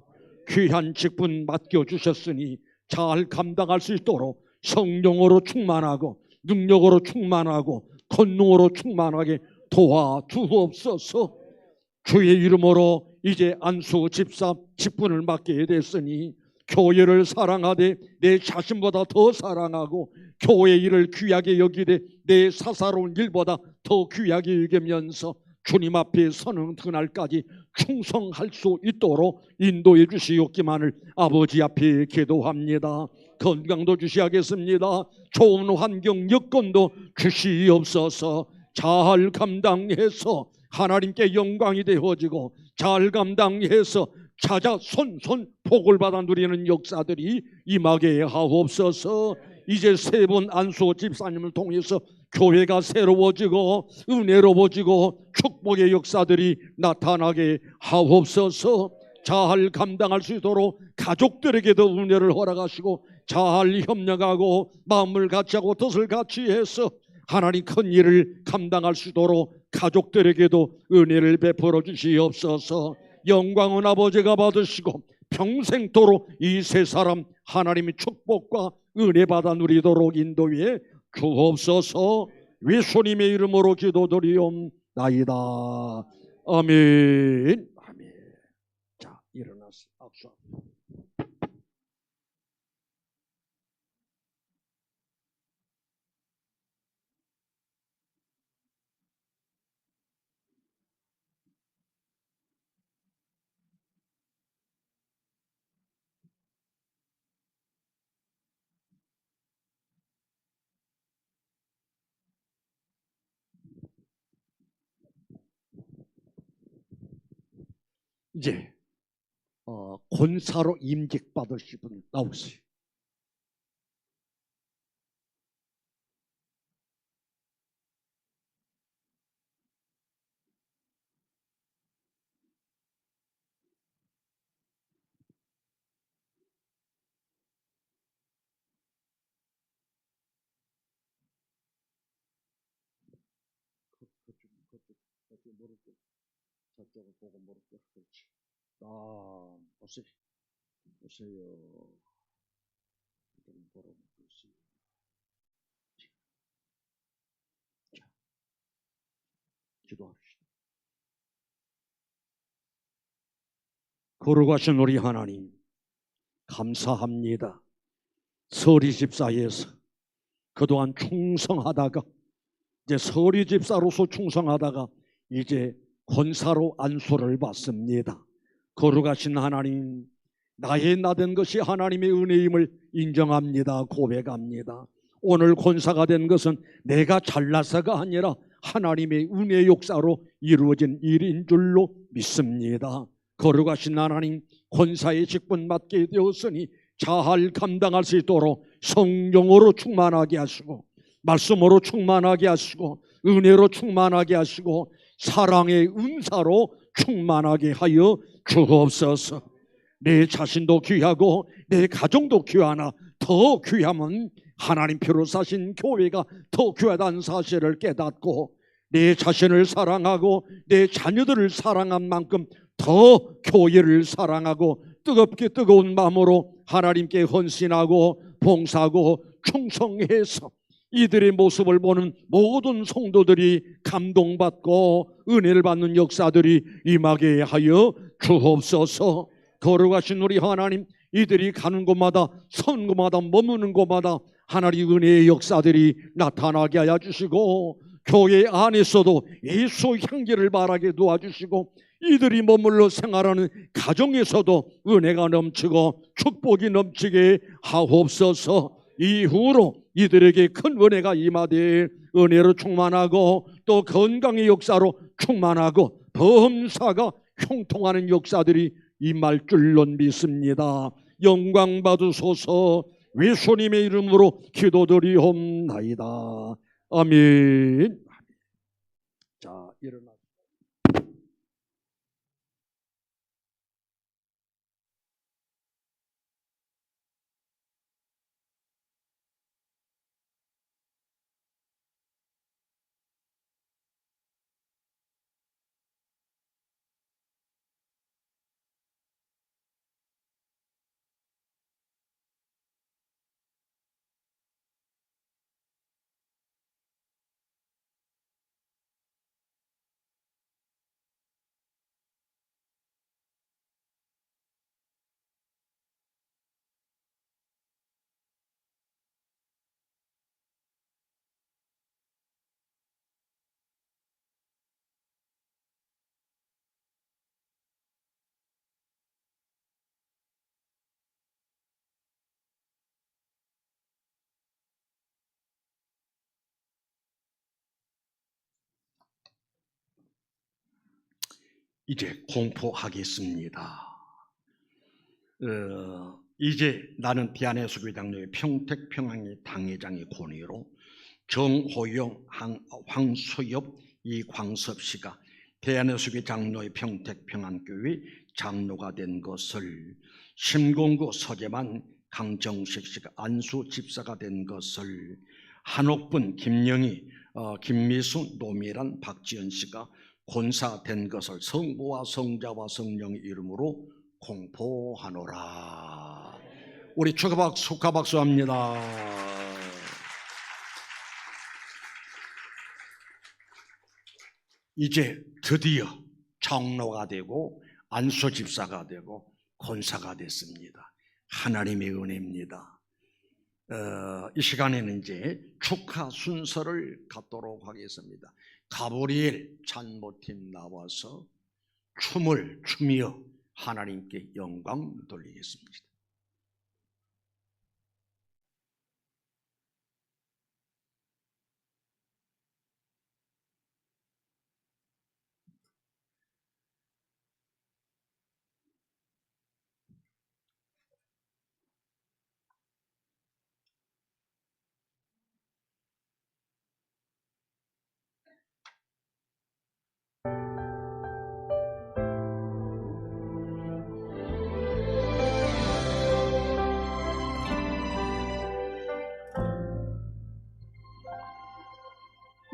귀한 직분 맡겨주셨으니 잘 감당할 수 있도록 성령으로 충만하고 능력으로 충만하고 권능으로 충만하게 도와주옵소서. 주의 이름으로 이제 안수 집사 직분을 맡게 됐으니 교회를 사랑하되 내 자신보다 더 사랑하고 교회 일을 귀하게 여기되 내 사사로운 일보다 더 귀하게 여기면서 주님 앞에 서는 그날까지 충성할 수 있도록 인도해 주시옵기만을 아버지 앞에 기도합니다. 건강도 주시하겠습니다. 좋은 환경 여건도 주시옵소서. 잘 감당해서 하나님께 영광이 되어지고 잘 감당해서 찾아 손손 복을 받아 누리는 역사들이 임하게 하옵소서. 이제 세 분 안수 집사님을 통해서 교회가 새로워지고 은혜로워지고 축복의 역사들이 나타나게 하옵소서. 잘 감당할 수 있도록 가족들에게도 은혜를 허락하시고 잘 협력하고 마음을 같이 하고 뜻을 같이 해서 하나님 큰 일을 감당할 수 있도록 가족들에게도 은혜를 베풀어 주시옵소서. 영광은 아버지가 받으시고 평생도록 이 세 사람 하나님의 축복과 은혜 받아 누리도록 인도해 주옵소서. 예수님의 이름으로 기도드리옵나이다. 아멘. 아멘. 자, 일어나서 악수. 이제 권사로 임직 받으실 분 나오세요. 무릎 꿇. 저쪽을 보고 무릎 꿇. 그렇지. 보세요. 보세요. 좀 무릎 꿇으세요. 자, 기도합시다. 거룩하신 우리 하나님, 감사합니다. 서리 집사에서 그동안 충성하다가 이제 서리 집사로서 충성하다가 이제 권사로 안수를 받습니다. 거룩하신 하나님, 나의 나된 것이 하나님의 은혜임을 인정합니다. 고백합니다. 오늘 권사가 된 것은 내가 잘나서가 아니라 하나님의 은혜 역사로 이루어진 일인 줄로 믿습니다. 거룩하신 하나님, 권사의 직분 맡게 되었으니 잘 감당할 수 있도록 성령으로 충만하게 하시고 말씀으로 충만하게 하시고 은혜로 충만하게 하시고 사랑의 은사로 충만하게 하여 주옵소서. 내 자신도 귀하고 내 가정도 귀하나 더 귀함은 하나님 피로 사신 교회가 더 귀하다는 사실을 깨닫고 내 자신을 사랑하고 내 자녀들을 사랑한 만큼 더 교회를 사랑하고 뜨겁게 뜨거운 마음으로 하나님께 헌신하고 봉사하고 충성해서 이들의 모습을 보는 모든 성도들이 감동받고 은혜를 받는 역사들이 임하게 하여 주옵소서. 거룩하신 우리 하나님, 이들이 가는 곳마다 선 곳마다 머무는 곳마다 하나님 은혜의 역사들이 나타나게 하여 주시고 교회 안에서도 예수 향기를 바라게 도와주시고 이들이 머물러 생활하는 가정에서도 은혜가 넘치고 축복이 넘치게 하옵소서. 이후로 이들에게 큰 은혜가 임하되 은혜로 충만하고 또 건강의 역사로 충만하고 범사가 형통하는 역사들이 임할 줄로 믿습니다. 영광 받으소서. 예수님의 이름으로 기도드리옵나이다. 아멘. 자, 일어나. 이제 공포하겠습니다. 이제 나는 비아네수교장로의 평택평양의 당회장의 권위로 정호영, 황수엽, 이광섭씨가 비아네수교장로의 평택평안교회 장로가 된 것을, 심공구 서재만 강정식씨가 안수 집사가 된 것을, 한옥분 김영희, 김미순, 노미란, 박지연씨가 권사된 것을 성부와 성자와 성령의 이름으로 공포하노라. 우리 축하박수 합니다. 이제 드디어 장로가 되고 안수집사가 되고 권사가 됐습니다. 하나님의 은혜입니다. 이 시간에는 이제 축하 순서를 갖도록 하겠습니다. 가브리엘 찬모팀 나와서 춤을 추며 하나님께 영광 돌리겠습니다.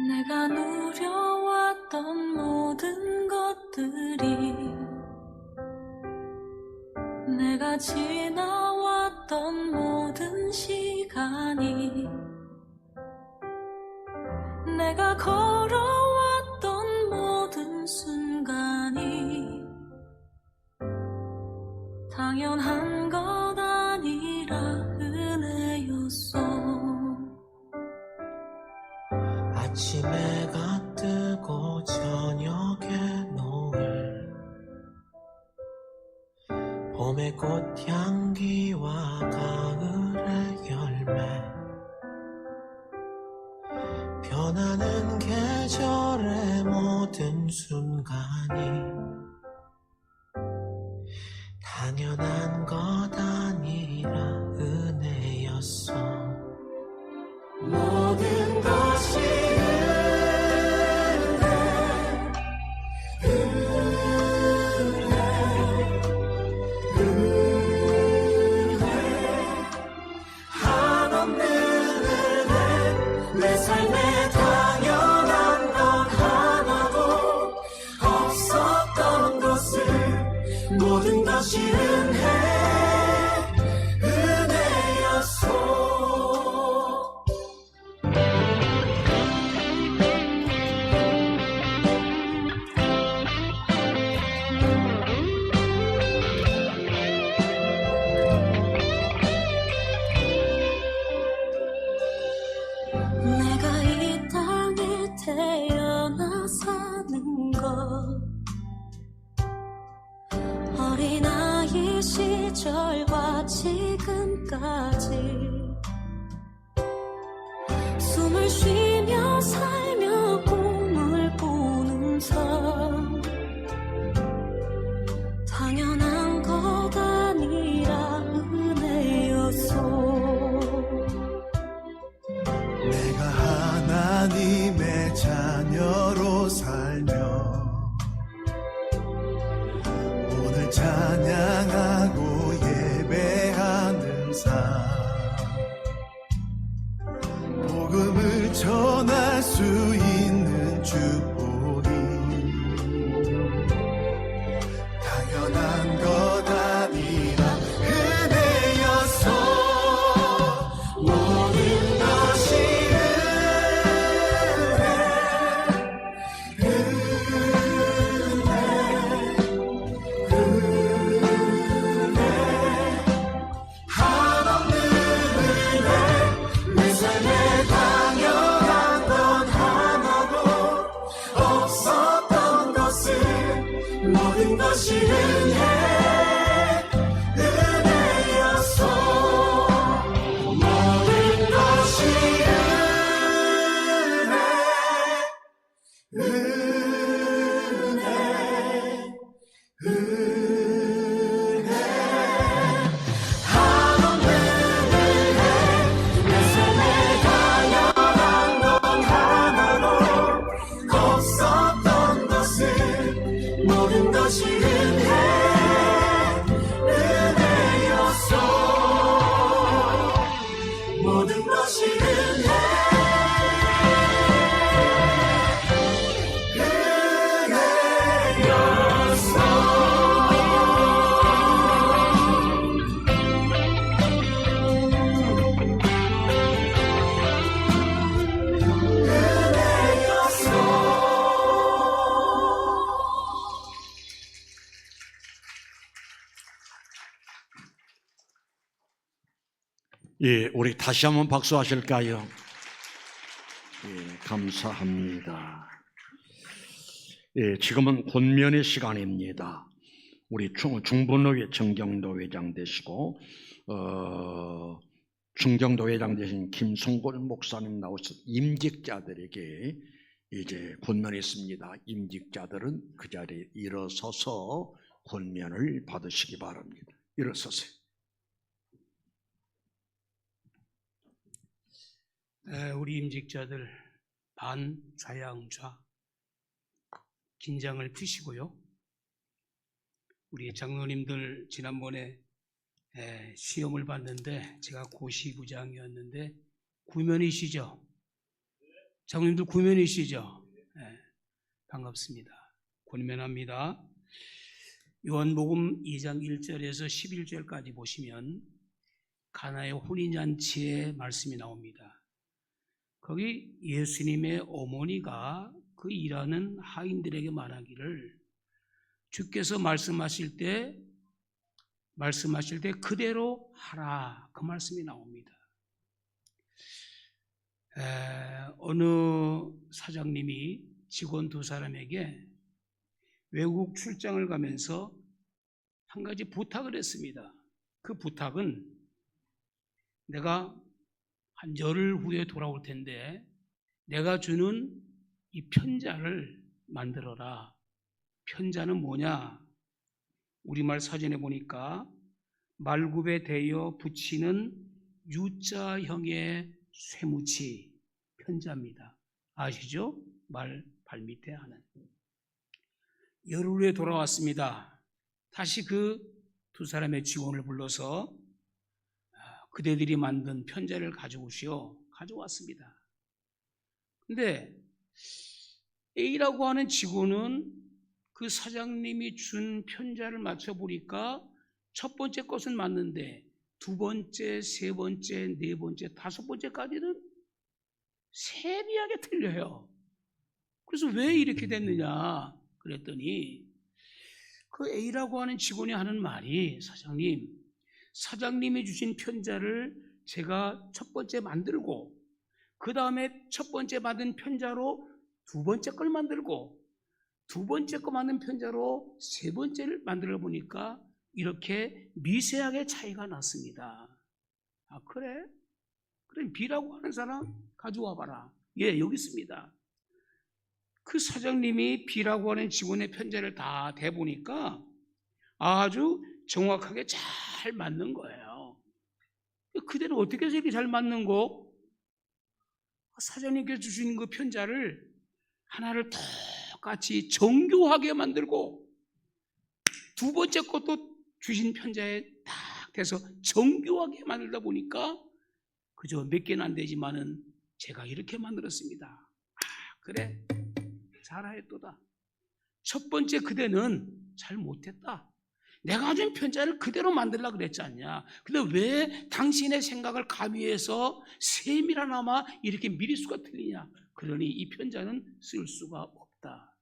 내가 누려왔던 모든 것들이 내가 지나왔던 모든 시간이 내가 걸어왔던 모든 순간이 당연한 것 아니라 은혜였어. 아침에 해가 뜨고 저녁에 노을, 봄의 꽃향기와 가을의 열매, 변하는 계절의 모든 순간이 당연한 것 아니라 은혜였어. 모든 것이 한없는 은혜, 내 삶에 당연한 건 하나도 없었던 것을 모든 것이 은혜였어. 내가 이 땅에 태어나 사는 것, 어린아이 시절과 지금까지 숨을 쉬며 살며 꿈을 꾸는 삶, 당연한 것 아니라 은혜였어. 내가 하나님의 자녀로 살며 오늘 찬양하고 예배하는 삶, 복음을 전할 수 있는 축복이 당연한 것 아니라 은혜였어. 모든 것이 한없는 은혜, 내 삶에 당연한 건 하나도 없었던 것을 모든 것이 은혜였어. 모든 것이 은혜. 한없는 은혜, 내 삶에 당연한 건 하나도 없었던 것을 모든 것이 은혜였어. 모든 것이 예, 우리 다시 한번 박수하실까요? 예, 감사합니다. 예, 지금은 권면의 시간입니다. 우리 중부노회 정경도 회장 되시고 중경도 회장 되신 김성골 목사님 나오셔서 임직자들에게 이제 권면했습니다. 임직자들은 그 자리에 일어서서 권면을 받으시기 바랍니다. 일어서세요. 우리 임직자들 반좌양좌 긴장을 푸시고요. 우리 장로님들 지난번에 시험을 봤는데 제가 고시부장이었는데 구면이시죠? 장로님들 구면이시죠? 반갑습니다. 권면합니다. 요한복음 2장 1절에서 11절까지 보시면 가나의 혼인잔치의 말씀이 나옵니다. 거기 예수님의 어머니가 그 일하는 하인들에게 말하기를 주께서 말씀하실 때 그대로 하라, 그 말씀이 나옵니다. 어느 사장님이 직원 2사람에게 외국 출장을 가면서 한 가지 부탁을 했습니다. 그 부탁은 내가 한 열흘 후에 돌아올 텐데 내가 주는 이 편자를 만들어라. 편자는 뭐냐? 우리말 사전에 보니까 말굽에 대어 붙이는 U자형의 쇠무치, 편자입니다. 아시죠? 발밑에 하는. 열흘 후에 돌아왔습니다. 다시 그 2사람의 직원을 불러서 그대들이 만든 편자를 가져왔습니다. 근데 A라고 하는 직원은 그 사장님이 준 편자를 맞춰보니까 첫 번째 것은 맞는데 2번째, 3번째, 4번째, 5번째까지는 세미하게 틀려요. 그래서 왜 이렇게 됐느냐 그랬더니 그 A라고 하는 직원이 하는 말이 사장님이 주신 편자를 제가 첫 번째 만들고 그 다음에 첫 번째 받은 편자로 2번째 걸 만들고 2번째 거 만든 편자로 3번째를 만들어 보니까 이렇게 미세하게 차이가 났습니다. 아, 그래? 그럼 B라고 하는 사람 가져와 봐라. 예, 여기 있습니다. 그 사장님이 B라고 하는 직원의 편자를 다 대보니까 아주 정확하게 잘 맞는 거예요. 그대로 어떻게 해서 이렇게 잘 맞는 거? 사장님께서 주신 그 편자를 하나를 똑같이 정교하게 만들고 2번째 것도 주신 편자에 딱 돼서 정교하게 만들다 보니까 그저 몇 개는 안 되지만은 제가 이렇게 만들었습니다. 아, 그래? 잘하였도다. 첫 번째 그대는 잘 못했다. 내가 준 편자를 그대로 만들려고 그랬지 않냐. 근데 왜 당신의 생각을 가미해서 세밀하나마 이렇게 미리수가 틀리냐. 그러니 이 편자는 쓸 수가 없다.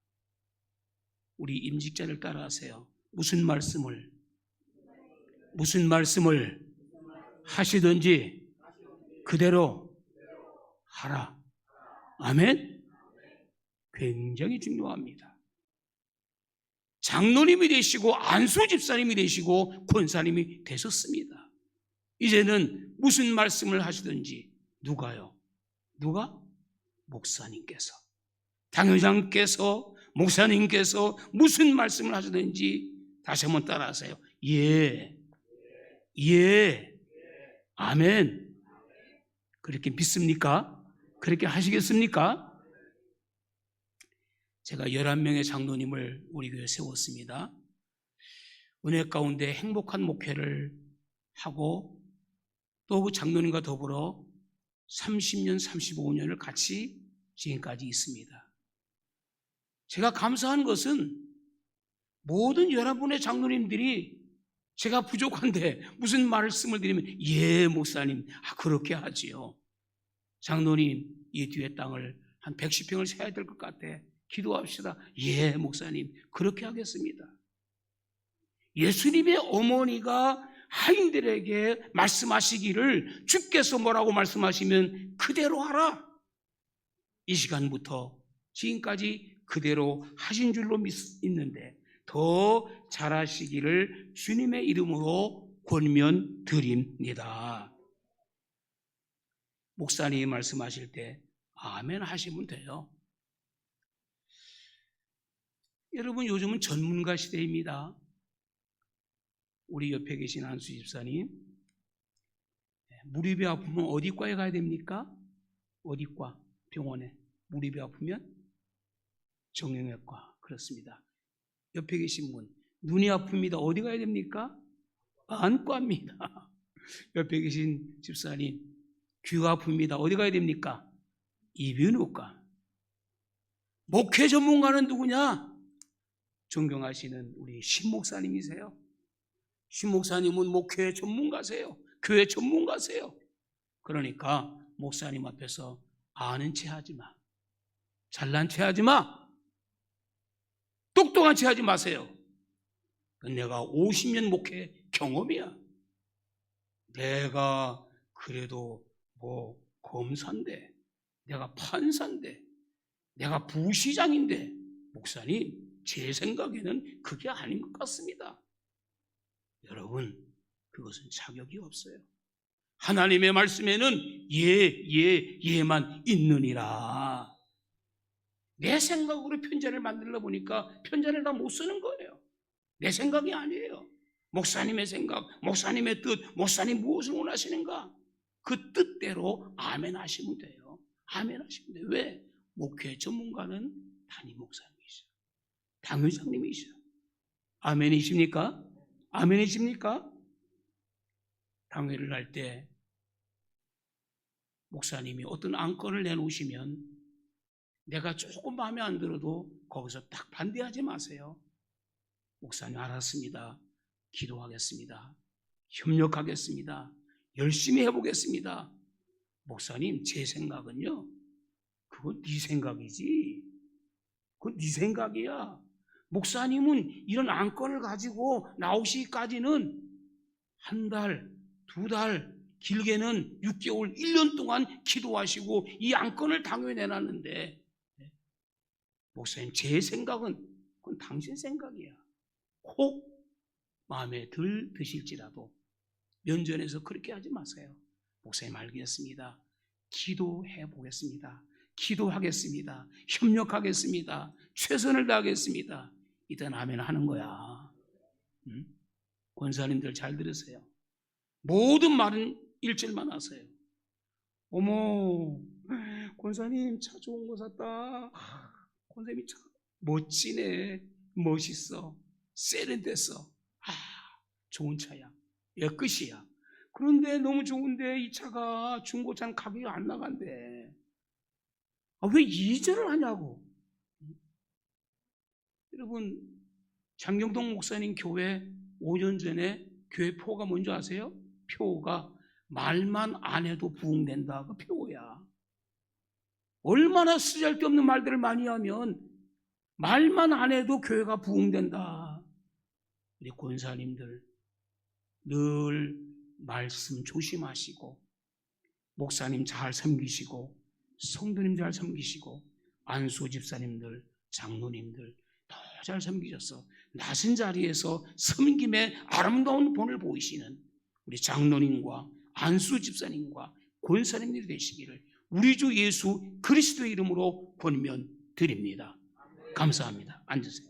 우리 임직자를 따라하세요. 무슨 말씀을 하시든지 그대로 하라. 아멘. 굉장히 중요합니다. 장로님이 되시고 안수 집사님이 되시고 권사님이 되셨습니다. 이제는 무슨 말씀을 하시든지 누가요? 누가? 목사님께서, 당회장께서, 목사님께서 무슨 말씀을 하시든지 다시 한번 따라하세요. 예, 아멘. 그렇게 믿습니까? 그렇게 하시겠습니까? 제가 11명의 장로님을 우리 교회에 세웠습니다. 은혜 가운데 행복한 목회를 하고 또 그 장로님과 더불어 30년, 35년을 같이 지금까지 있습니다. 제가 감사한 것은 모든 여러분의 장로님들이 제가 부족한데 무슨 말씀을 드리면 예, 목사님, 그렇게 하지요. 장로님, 이 뒤에 땅을 한 110평을 세야 될 것 같아. 기도합시다. 예, 목사님, 그렇게 하겠습니다. 예수님의 어머니가 하인들에게 말씀하시기를 주께서 뭐라고 말씀하시면 그대로 하라. 이 시간부터 지금까지 그대로 하신 줄로 믿는데 더 잘하시기를 주님의 이름으로 권면드립니다. 목사님이 말씀하실 때 아멘 하시면 돼요. 여러분, 요즘은 전문가 시대입니다. 우리 옆에 계신 안수 집사님, 무릎이 아프면 어디과에 가야 됩니까? 어디과? 병원에. 무릎이 아프면 정형외과. 그렇습니다. 옆에 계신 분, 눈이 아픕니다. 어디 가야 됩니까? 안과입니다. 옆에 계신 집사님, 귀가 아픕니다. 어디 가야 됩니까? 이비인후과. 목회 전문가는 누구냐? 존경하시는 우리 신 목사님이세요. 신 목사님은 목회 전문가세요. 교회 전문가세요. 그러니까 목사님 앞에서 아는 체 하지 마. 잘난 체 하지 마. 똑똑한 체 하지 마세요. 내가 50년 목회 경험이야. 내가 그래도 뭐 검사인데, 내가 판사인데, 내가 부시장인데, 목사님 제 생각에는 그게 아닌 것 같습니다. 여러분, 그것은 자격이 없어요. 하나님의 말씀에는 예만 있느니라. 내 생각으로 편지를 만들다 보니까 편지를 다 못 쓰는 거예요. 내 생각이 아니에요. 목사님의 생각, 목사님의 뜻, 목사님 무엇을 원하시는가? 그 뜻대로 아멘 하시면 돼요. 아멘 하시면 돼요. 왜? 목회 전문가는 담임 목사님이셔. 당회장님이셔. 아멘이십니까? 아멘이십니까? 당회를 할 때 목사님이 어떤 안건을 내놓으시면 내가 조금 마음에 안 들어도 거기서 딱 반대하지 마세요. 목사님 알았습니다. 기도하겠습니다. 협력하겠습니다. 열심히 해보겠습니다. 목사님 제 생각은요, 그건 네 생각이지. 그건 네 생각이야. 목사님은 이런 안건을 가지고 나오시기까지는 한 달, 두 달, 길게는 6개월, 1년 동안 기도하시고 이 안건을 당연히 내놨는데, 목사님 제 생각은 그건 당신 생각이야. 혹 마음에 덜 드실지라도 면전에서 그렇게 하지 마세요. 목사님 알겠습니다. 기도해 보겠습니다. 기도하겠습니다. 협력하겠습니다. 최선을 다하겠습니다. 이땐 아멘 하는 거야. 권사님들 잘 들으세요. 모든 말은 1절만 하세요. 어머, 권사님 차 좋은 거 샀다. 권사님이 차 멋지네. 멋있어. 세련됐어. 좋은 차야. 끝이야. 그런데 너무 좋은데 이 차가 중고차는 가격이 안 나간대. 왜 이전을 하냐고. 여러분, 장경동 목사님 교회 5년 전에 교회 표가 뭔지 아세요? 표가 말만 안 해도 부흥된다. 그 표야. 얼마나 쓰잘데없는 말들을 많이 하면 말만 안 해도 교회가 부흥된다. 우리 권사님들 늘 말씀 조심하시고, 목사님 잘 섬기시고, 성도님 잘 섬기시고, 안수 집사님들, 장로님들 더 잘 섬기셔서 낮은 자리에서 섬김의 아름다운 본을 보이시는 우리 장로님과 안수 집사님과 권사님들이 되시기를 우리 주 예수 그리스도의 이름으로 권면 드립니다. 감사합니다. 앉으세요.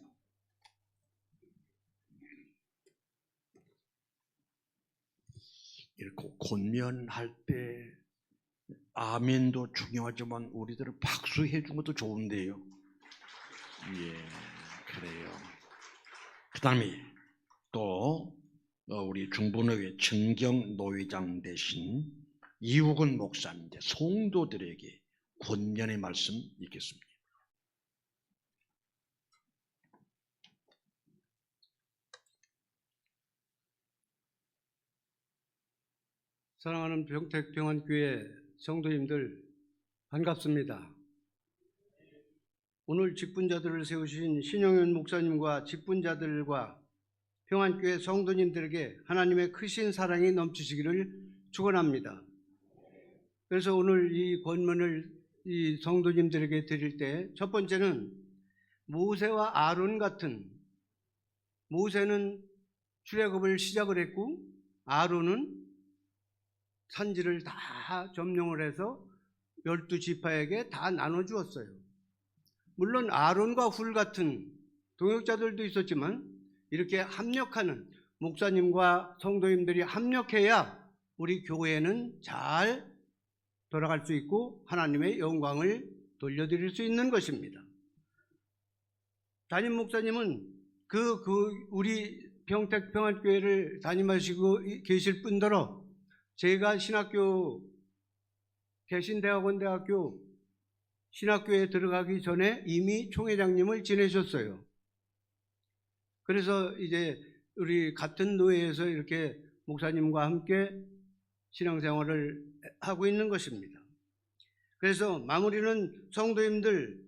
이렇게 권면할 때 아멘도 중요하지만 우리들은 박수해 준 것도 좋은데요. 그래요. 그 다음에 또 우리 중부노회 정경 노회장 대신 이욱은 목사님, 성도들에게 권면의 말씀 읽겠습니다. 사랑하는 평택평안교회 성도님들 반갑습니다. 오늘 직분자들을 세우신 신영현 목사님과 직분자들과 평안교회 성도님들에게 하나님의 크신 사랑이 넘치시기를 축원합니다. 그래서 오늘 이 권면을 이 성도님들에게 드릴 때 첫 번째는 모세와 아론 같은, 모세는 출애굽을 시작을 했고 아론은 산지를 다 점령을 해서 12지파에게 다 나눠주었어요. 물론 아론과 훌 같은 동역자들도 있었지만 이렇게 합력하는 목사님과 성도님들이 합력해야 우리 교회는 잘 돌아갈 수 있고 하나님의 영광을 돌려드릴 수 있는 것입니다. 담임 목사님은 우리 평택평안교회를 담임하시고 계실 뿐더러 제가 신학교 개신대학원대학교 신학교에 들어가기 전에 이미 총회장님을 지내셨어요. 그래서 이제 우리 같은 노예에서 이렇게 목사님과 함께 신앙생활을 하고 있는 것입니다. 그래서 마무리는 성도님들,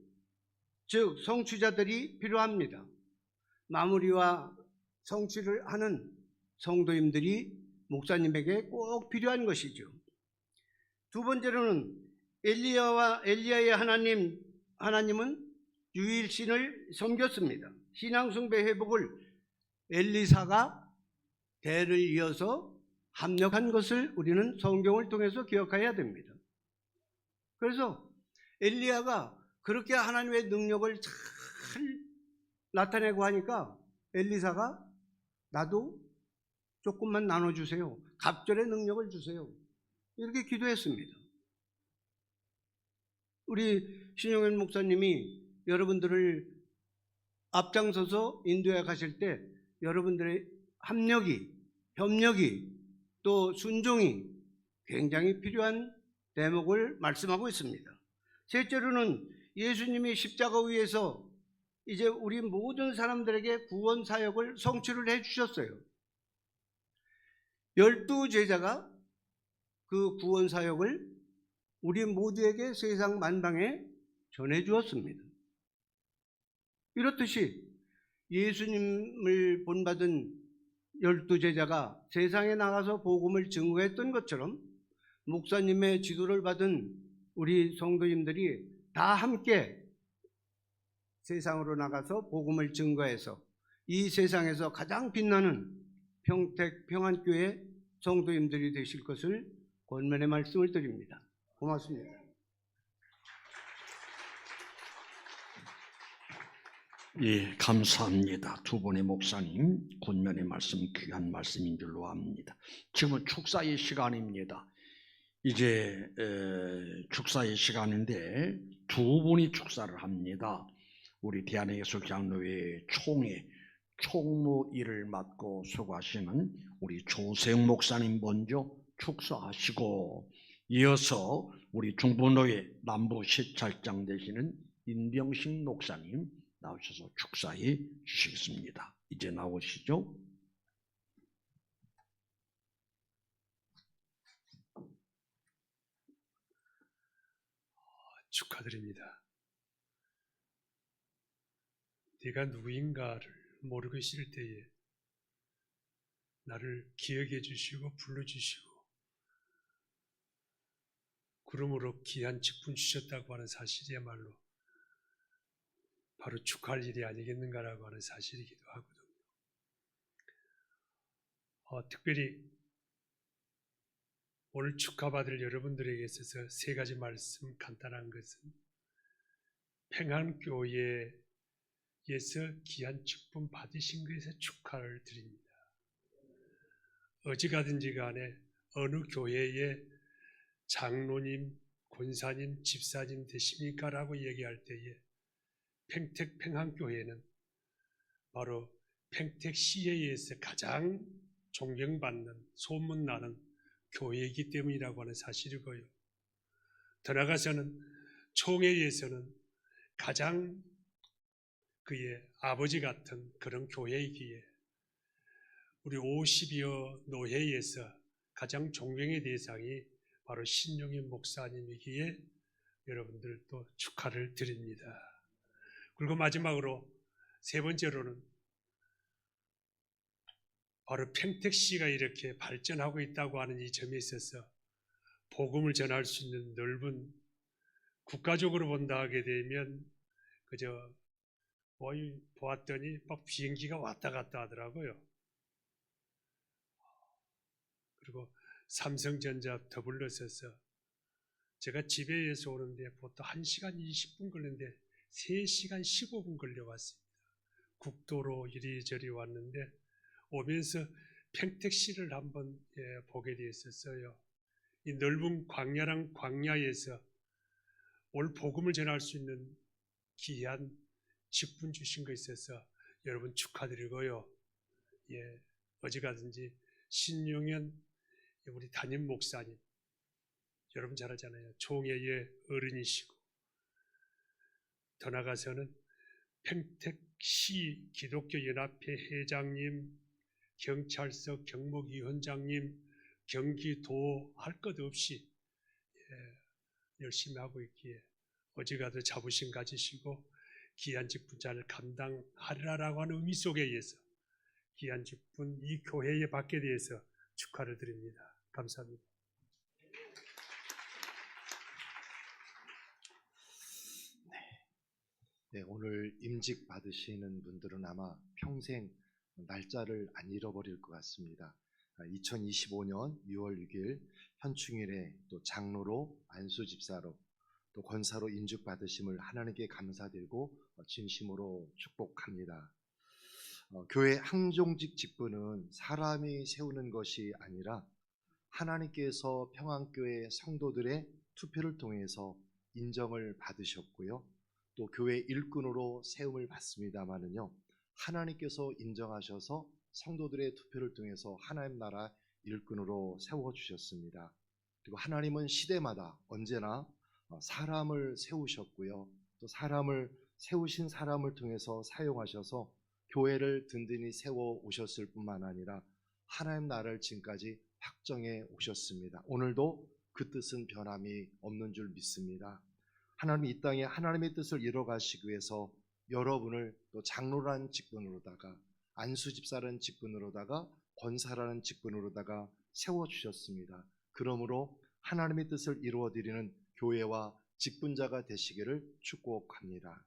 즉 성취자들이 필요합니다. 마무리와 성취를 하는 성도님들이 목사님에게 꼭 필요한 것이죠. 두 번째로는 엘리야의 하나님은 유일신을 섬겼습니다. 신앙 숭배 회복을 엘리사가 대를 이어서 합력한 것을 우리는 성경을 통해서 기억해야 됩니다. 그래서 엘리야가 그렇게 하나님의 능력을 잘 나타내고 하니까 엘리사가 나도 조금만 나눠주세요. 갑절의 능력을 주세요. 이렇게 기도했습니다. 우리 신용현 목사님이 여러분들을 앞장서서 인도에 가실 때 여러분들의 협력이 또 순종이 굉장히 필요한 대목을 말씀하고 있습니다. 셋째로는 예수님이 십자가 위에서 이제 우리 모든 사람들에게 구원 사역을 성취를 해주셨어요. 12제자가 그 구원 사역을 우리 모두에게 세상 만방에 전해주었습니다. 이렇듯이 예수님을 본받은 12제자가 세상에 나가서 복음을 증거했던 것처럼 목사님의 지도를 받은 우리 성도님들이 다 함께 세상으로 나가서 복음을 증거해서 이 세상에서 가장 빛나는 평택 평안교회 성도님들이 되실 것을 권면의 말씀을 드립니다. 고맙습니다. 예, 감사합니다. 두 분의 목사님 권면의 말씀 귀한 말씀인 줄로 압니다. 지금은 축사의 시간입니다. 이제 축사의 시간인데 두 분이 축사를 합니다. 우리 대한예술장로회 총무 일을 맡고 수고하시는 우리 조세영 목사님 먼저 축사하시고, 이어서 우리 중부노회 남부시찰장 되시는 임병식 목사님 나오셔서 축사해 주시겠습니다. 이제 나오시죠. 축하드립니다. 네가 누구인가를 모르고 있을 때에 나를 기억해 주시고 불러주시고 그러므로 귀한 직분 주셨다고 하는 사실이야말로 바로 축하할 일이 아니겠는가라고 하는 사실이기도 하거든요. 특별히 오늘 축하받을 여러분들에게 있어서 세 가지 말씀 간단한 것은 평안교회에서 귀한 직분 받으신 것에 축하를 드립니다. 어디가든지 간에 어느 교회에 장로님, 권사님, 집사님 되십니까? 라고 얘기할 때에 평택 평안교회는 바로 평택시에 의해서 가장 존경받는 소문나는 교회이기 때문이라고 하는 사실이고요. 더 나아가서는 총회에서는 가장 그의 아버지 같은 그런 교회이기에 우리 50여 노회에서 가장 존경의 대상이 바로 신용현 목사님이기에 여러분들도 축하를 드립니다. 그리고 마지막으로 세 번째로는 바로 평택시가 이렇게 발전하고 있다고 하는 이 점에 있어서 복음을 전할 수 있는 넓은, 국가적으로 본다 하게 되면 그저 보았더니 막 비행기가 왔다 갔다 하더라고요. 그리고 삼성전자 더불어서서 제가 집에서 오는데 보통 1시간 20분 걸리는데 3시간 15분 걸려왔습니다. 국도로 이리저리 왔는데 오면서 평택시를 한번 보게 되었었어요. 이 넓은 광야랑 광야에서 올 복음을 전할 수 있는 귀한 직분 주신 거 있어서 여러분 축하드리고요. 어디가든지 신용현 우리 담임 목사님, 여러분 잘 알잖아요. 총회의 어른이시고 더 나아가서는 평택 시 기독교 연합회 회장님, 경찰서 경목위원장님, 경기도 할 것 없이 열심히 하고 있기에 어지간한 자부심 가지시고 귀한 직분자를 감당하리라라고 하는 의미 속에 의해서 귀한 직분 이 교회에 받게 대해서 축하를 드립니다. 감사합니다. 네, 오늘 임직 받으시는 분들은 아마 평생 날짜를 안 잃어버릴 것 같습니다. 2025년 6월 6일 현충일에 또 장로로, 안수집사로, 또 권사로 인직 받으심을 하나님께 감사드리고 진심으로 축복합니다. 교회 항종직 직분은 사람이 세우는 것이 아니라 하나님께서 평안교회 성도들의 투표를 통해서 인정을 받으셨고요. 또 교회 일꾼으로 세움을 받습니다마는요, 하나님께서 인정하셔서 성도들의 투표를 통해서 하나님 나라 일꾼으로 세워주셨습니다. 그리고 하나님은 시대마다 언제나 사람을 세우셨고요, 또 사람을 세우신 사람을 통해서 사용하셔서 교회를 든든히 세워 오셨을 뿐만 아니라 하나님 나라를 지금까지 확정해 오셨습니다. 오늘도 그 뜻은 변함이 없는 줄 믿습니다. 하나님 이 땅에 하나님의 뜻을 이뤄가시기 위해서 여러분을 또 장로라는 직분으로다가 안수집사라는 직분으로다가 권사라는 직분으로다가 세워주셨습니다. 그러므로 하나님의 뜻을 이루어드리는 교회와 직분자가 되시기를 축복합니다.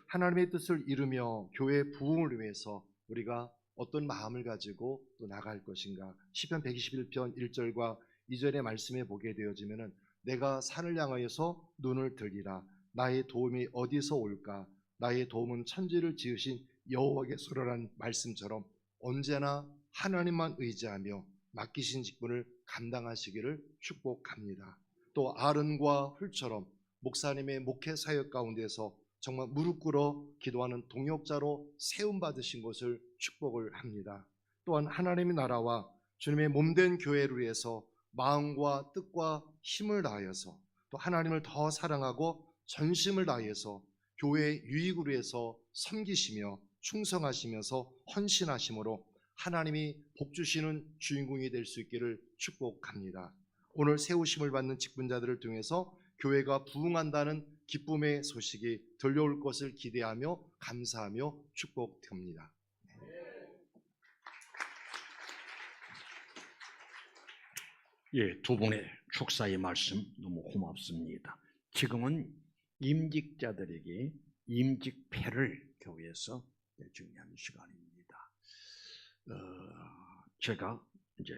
하나님의 뜻을 이루며 교회의 부흥을 위해서 우리가 어떤 마음을 가지고 또 나갈 것인가. 시편 121편 1절과 2절의 말씀에 보게 되어지면은 내가 산을 향하여서 눈을 들리라. 나의 도움이 어디서 올까? 나의 도움은 천지를 지으신 여호와께서라는 말씀처럼 언제나 하나님만 의지하며 맡기신 직분을 감당하시기를 축복합니다. 또 아론과 훌처럼 목사님의 목회 사역 가운데서 정말 무릎 꿇어 기도하는 동역자로 세움 받으신 것을 축복을 합니다. 또한 하나님의 나라와 주님의 몸된 교회를 위해서 마음과 뜻과 힘을 다하여서 또 하나님을 더 사랑하고 전심을 다해서 교회의 유익을 위해서 섬기시며 충성하시면서 헌신하심으로 하나님이 복 주시는 주인공이 될 수 있기를 축복합니다. 오늘 세우심을 받는 직분자들을 통해서 교회가 부흥한다는 기쁨의 소식이 들려올 것을 기대하며 감사하며 축복합니다. 예, 두 분의 축사의 말씀 너무 고맙습니다. 지금은 임직자들에게 임직패를 교회에서 중요한 시간입니다. 제가 이제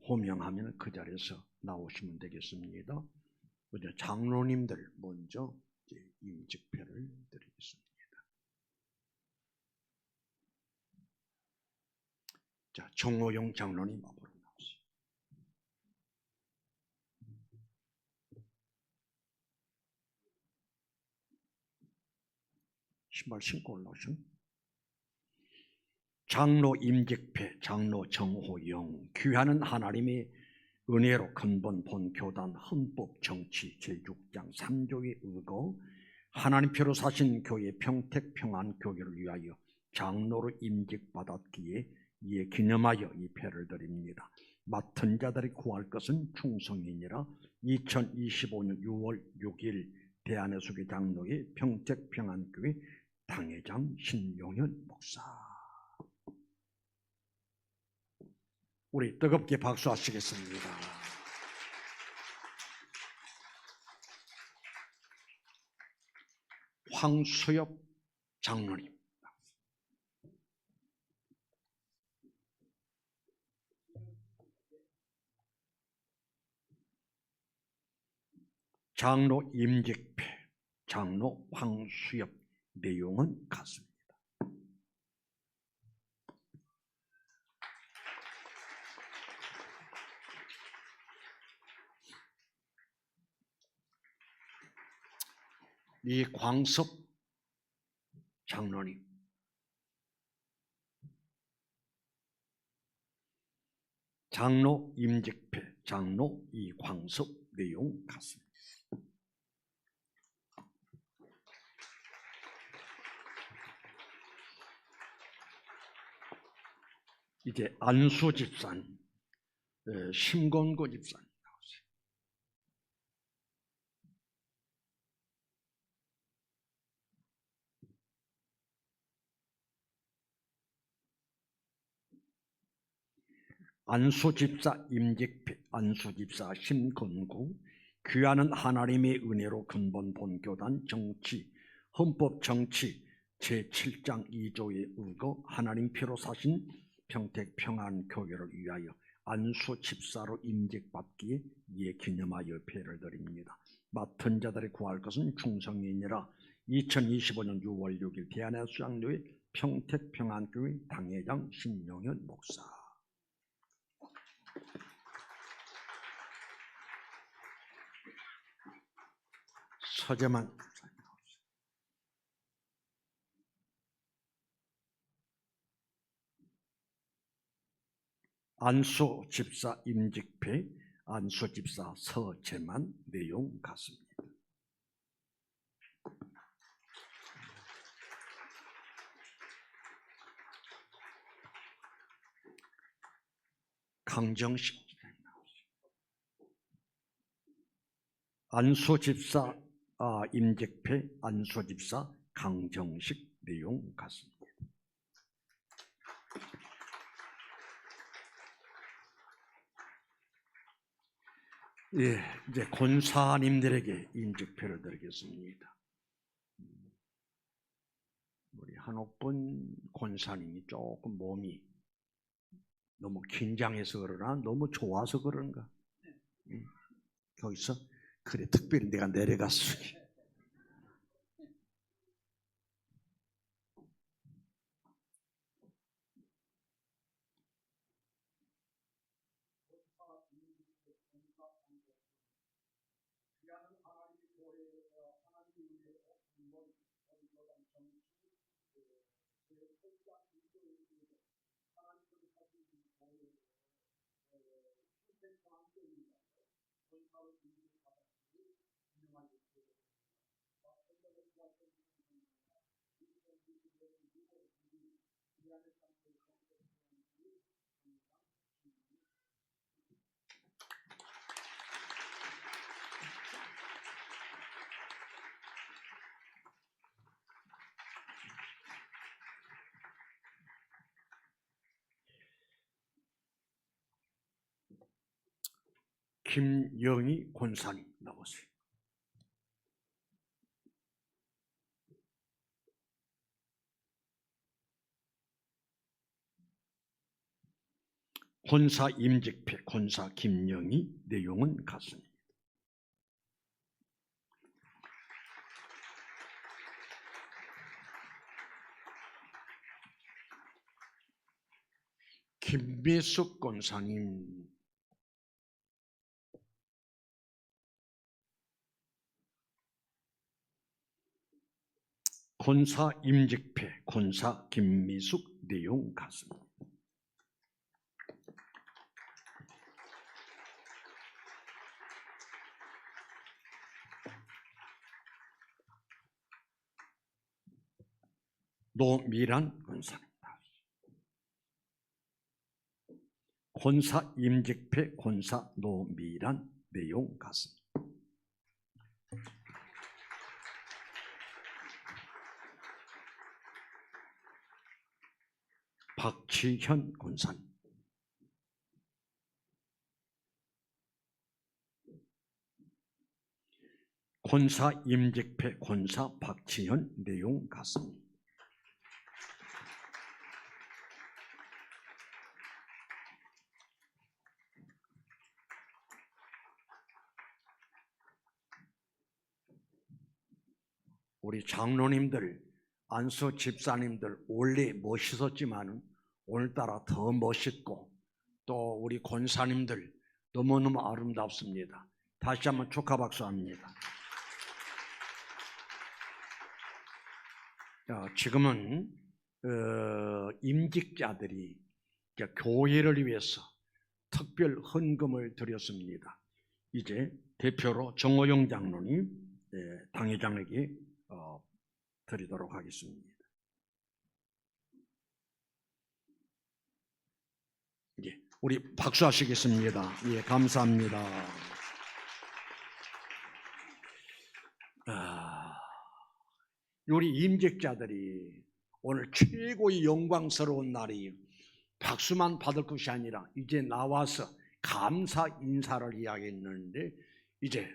호명하면 그 자리에서 나오시면 되겠습니다. 먼저 장로님들 먼저 이제 임직패를 드리겠습니다. 자, 정호용 장로님 앞으로 나오세요. 신발 신고 올라오시면. 장로 임직패, 장로 정호영, 귀하는 하나님의 은혜로 근본 본 교단 헌법 정치 제6장 3조의 의거 하나님 표로 사신 교회 평택 평안 교회를 위하여 장로로 임직받았기에 이에 기념하여 이 패를 드립니다. 맡은 자들이 구할 것은 충성이니라. 2025년 6월 6일 대한해수교 장로의 평택 평안교회 당회장 신용현 목사. 우리 뜨겁게 박수하시겠습니다. 황수엽 장로님. 장로 임직패, 장로 황수엽. 내용은 같습니다. 이광섭 장로님, 장로 임직패, 장로 이광섭. 내용 같습니다. 이제 안수 집사님, 심건구 집사님 나오세요. 안수 집사 임직필, 안수 집사 심건구, 귀하는 하나님의 은혜로 근본 본교단 정치, 헌법 정치 제7장 2조에 의거 하나님 피로 사신 평택평안교회를 위하여 안수 집사로 임직받기에 이에 기념하여 배를 드립니다. 맡은 자들이 구할 것은 충성이니라. 2025년 6월 6일 대한의 수양교회 평택평안교회 당회장 신용현 목사. 서재만 안수 집사 임직패, 안수 집사 서재만. 내용 같습니다. 강정식 안수 집사 임직패, 안수 집사 강정식. 내용 같습니다. 예, 이제 권사님들에게 임직표를 드리겠습니다. 우리 한옥분 권사님이 조금 몸이 너무 긴장해서 그러나 너무 좋아서 그런가? 거기서 그래 특별히 내가 내려갔으니 김영희 권사님 나오세요. 권사 임직패, 권사 김영희. 내용은 같습니다. 김미숙 권사님. 권사 임직패, 권사 김미숙. 내용 같습니다. 노미란 권사님. 권사 임직패, 권사 노미란. 내용 같습니다. 박치현 권사님. 권사 임직패, 권사 박치현. 내용 같습니다. 우리 장로님들, 안수 집사님들 원래 멋있었지만 오늘따라 더 멋있고 또 우리 권사님들 너무너무 아름답습니다. 다시 한번 축하 박수합니다. 지금은 임직자들이 교회를 위해서 특별 헌금을 드렸습니다. 이제 대표로 정호영 장로님 당회장에게 드리도록 하겠습니다. 우리 박수하시겠습니다. 예, 감사합니다. 우리 임직자들이 오늘 최고의 영광스러운 날이 박수만 받을 것이 아니라 이제 나와서 감사 인사를 이야기했는데 이제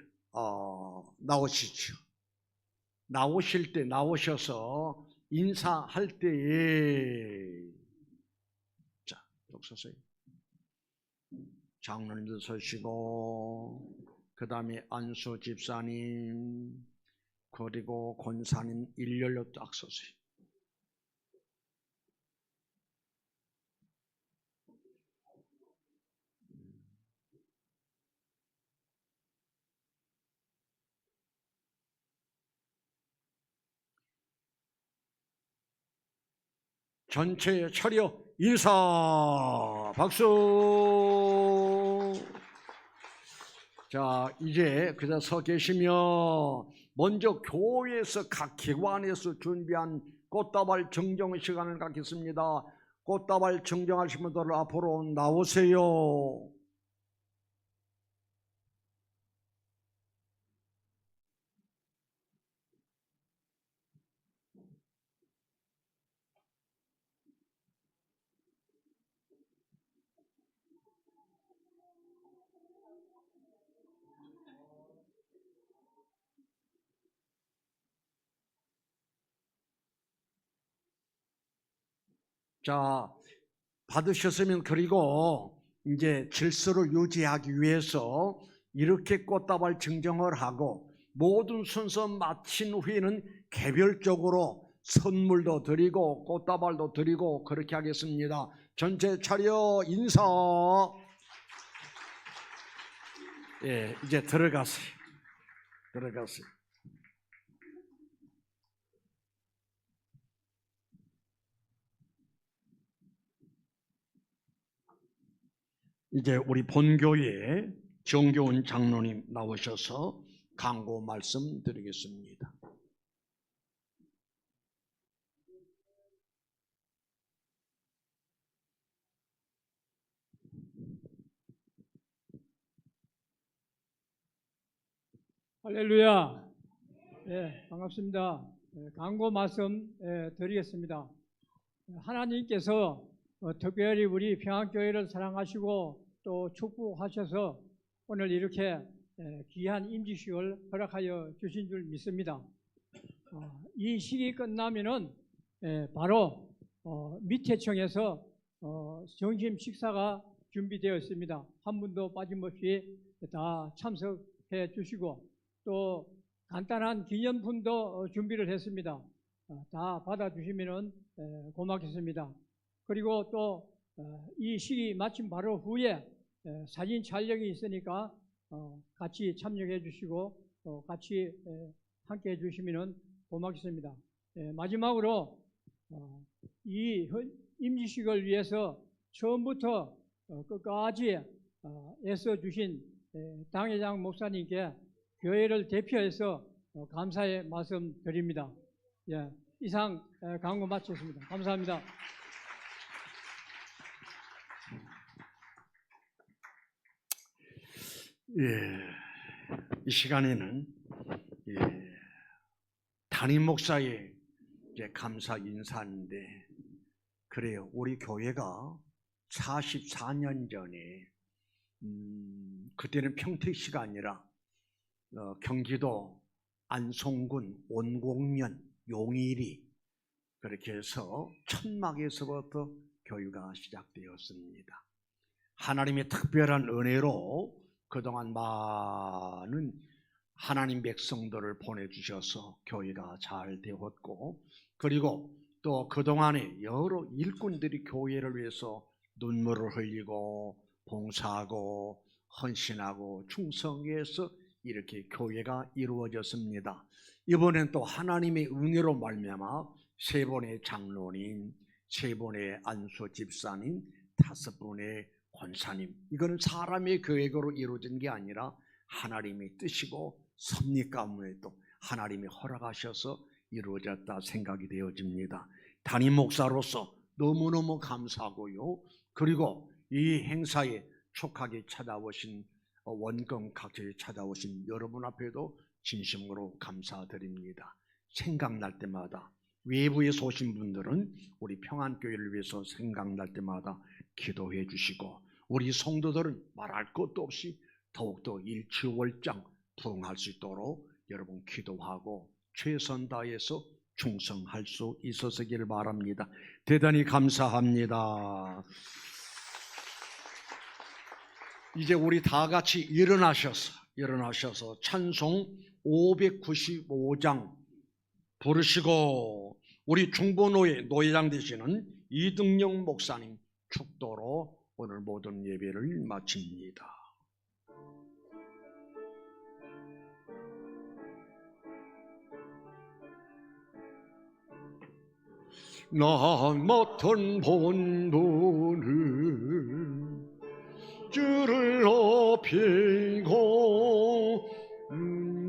나오시죠. 나오실 때 나오셔서 인사할 때에 자, 쭉 서세요. 장로님도 서시고 그 다음에 안수 집사님 그리고 권사님 일렬로 딱 서세요. 전체 차려 인사 박수. 자, 이제 그저 서 계시며 먼저 교회에서 각 기관에서 준비한 꽃다발 정정 시간을 갖겠습니다. 꽃다발 정정하신 분들 앞으로 나오세요. 자, 받으셨으면 그리고 이제 질서를 유지하기 위해서 이렇게 꽃다발 증정을 하고 모든 순서 마친 후에는 개별적으로 선물도 드리고 꽃다발도 드리고 그렇게 하겠습니다. 전체 차려 인사. 예, 이제 들어가세요. 들어가세요. 이제 우리 본교회 정교훈 장로님 나오셔서 강고 말씀 드리겠습니다. 할렐루야. 예, 반갑습니다. 강고 말씀 드리겠습니다. 하나님께서 특별히 우리 평안교회를 사랑하시고 또 축복하셔서 오늘 이렇게 귀한 임직식을 허락하여 주신 줄 믿습니다. 이 시기 끝나면은 바로 밑에 층에서 점심 식사가 준비되어 있습니다. 한 분도 빠짐없이 다 참석해 주시고 또 간단한 기념품도 준비를 했습니다. 다 받아주시면 고맙겠습니다. 그리고 또 이 시기 마침 바로 후에 사진 촬영이 있으니까 같이 참여해 주시고 같이 함께 해 주시면 고맙겠습니다. 마지막으로 이 임직식을 위해서 처음부터 끝까지 애써 주신 당회장 목사님께 교회를 대표해서 감사의 말씀 드립니다. 예, 이상 강고 마치겠습니다. 감사합니다. 예, 이 시간에는 담임 목사의 이제 감사 인사인데 그래요. 우리 교회가 44년 전에 그때는 평택시가 아니라 경기도 안송군 온곡면 용일이 그렇게 해서 천막에서부터 교회가 시작되었습니다. 하나님의 특별한 은혜로 그동안 많은 하나님 백성들을 보내주셔서 교회가 잘 되었고 그리고 또 그동안에 여러 일꾼들이 교회를 위해서 눈물을 흘리고 봉사하고 헌신하고 충성해서 이렇게 교회가 이루어졌습니다. 이번엔 또 하나님의 은혜로 말미암아 세 분의 장로님, 세 분의 안수 집사님, 5분의 권사님, 이거는 사람의 계획으로 이루어진 게 아니라 하나님의 뜻이고 섭리 가운데 또 하나님이 허락하셔서 이루어졌다 생각이 되어집니다. 담임 목사로서 너무너무 감사하고요. 그리고 이 행사에 축하게 찾아오신 원금 각처에 찾아오신 여러분 앞에도 진심으로 감사드립니다. 생각날 때마다 외부에서 오신 분들은 우리 평안교회를 위해서 생각날 때마다 기도해 주시고, 우리 성도들은 말할 것도 없이 더욱더 일취월장 부응할 수 있도록 여러분 기도하고 최선 다해서 충성할 수 있었기를 바랍니다. 대단히 감사합니다. 이제 우리 다 같이 일어나셔서 찬송 595장 부르시고 우리 중보노회 노회장 되시는 이등영 목사님 축도로 오늘 모든 예배를 마칩니다. 나 맡은 본분을 주를 높이고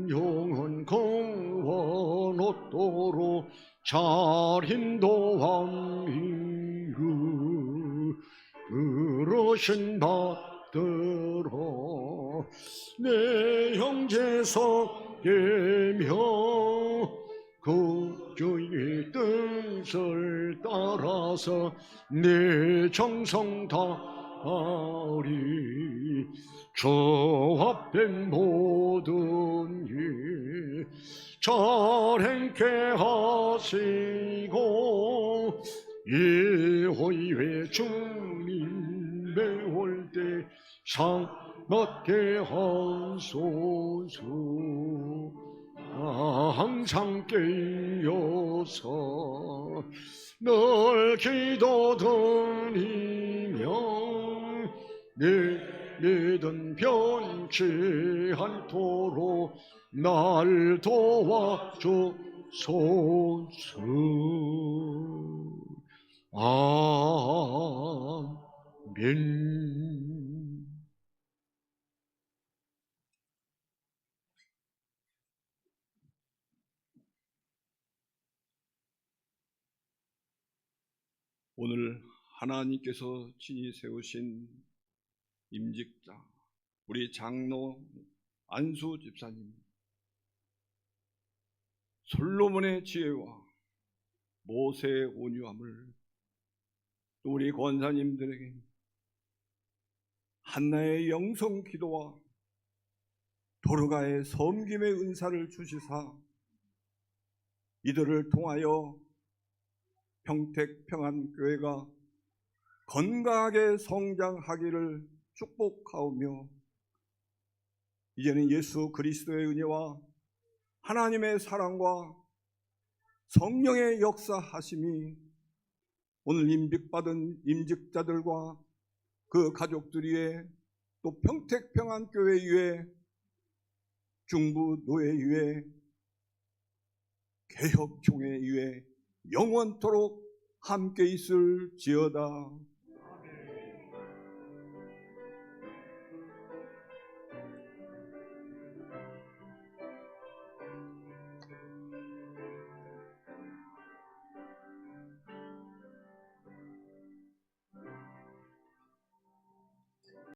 영원 공원 얻도록 잘 인도함이루 그러신 받들어 내 형제서 예명 그주의 뜻을 따라서 내 정성 다하리 저 앞에 모든 일 잘 행케 하시고 예호의 주님 배울 때 상 받게 하소서. 항상 깨어서 늘 기도드리며 내 믿음 변치 않도록 날 도와주소서. 아멘. 오늘 하나님께서 친히 세우신 임직자 우리 장로 안수 집사님, 솔로몬의 지혜와 모세의 온유함을 또 우리 권사님들에게 한나의 영성 기도와 도르가의 섬김의 은사를 주시사 이들을 통하여 평택평안교회가 건강하게 성장하기를 축복하오며 이제는 예수 그리스도의 은혜와 하나님의 사랑과 성령의 역사하심이 오늘 임직받은 임직자들과 그 가족들 위에 또 평택평안교회 위에 중부노회 위에 개혁총회 위에 영원토록 함께 있을지어다.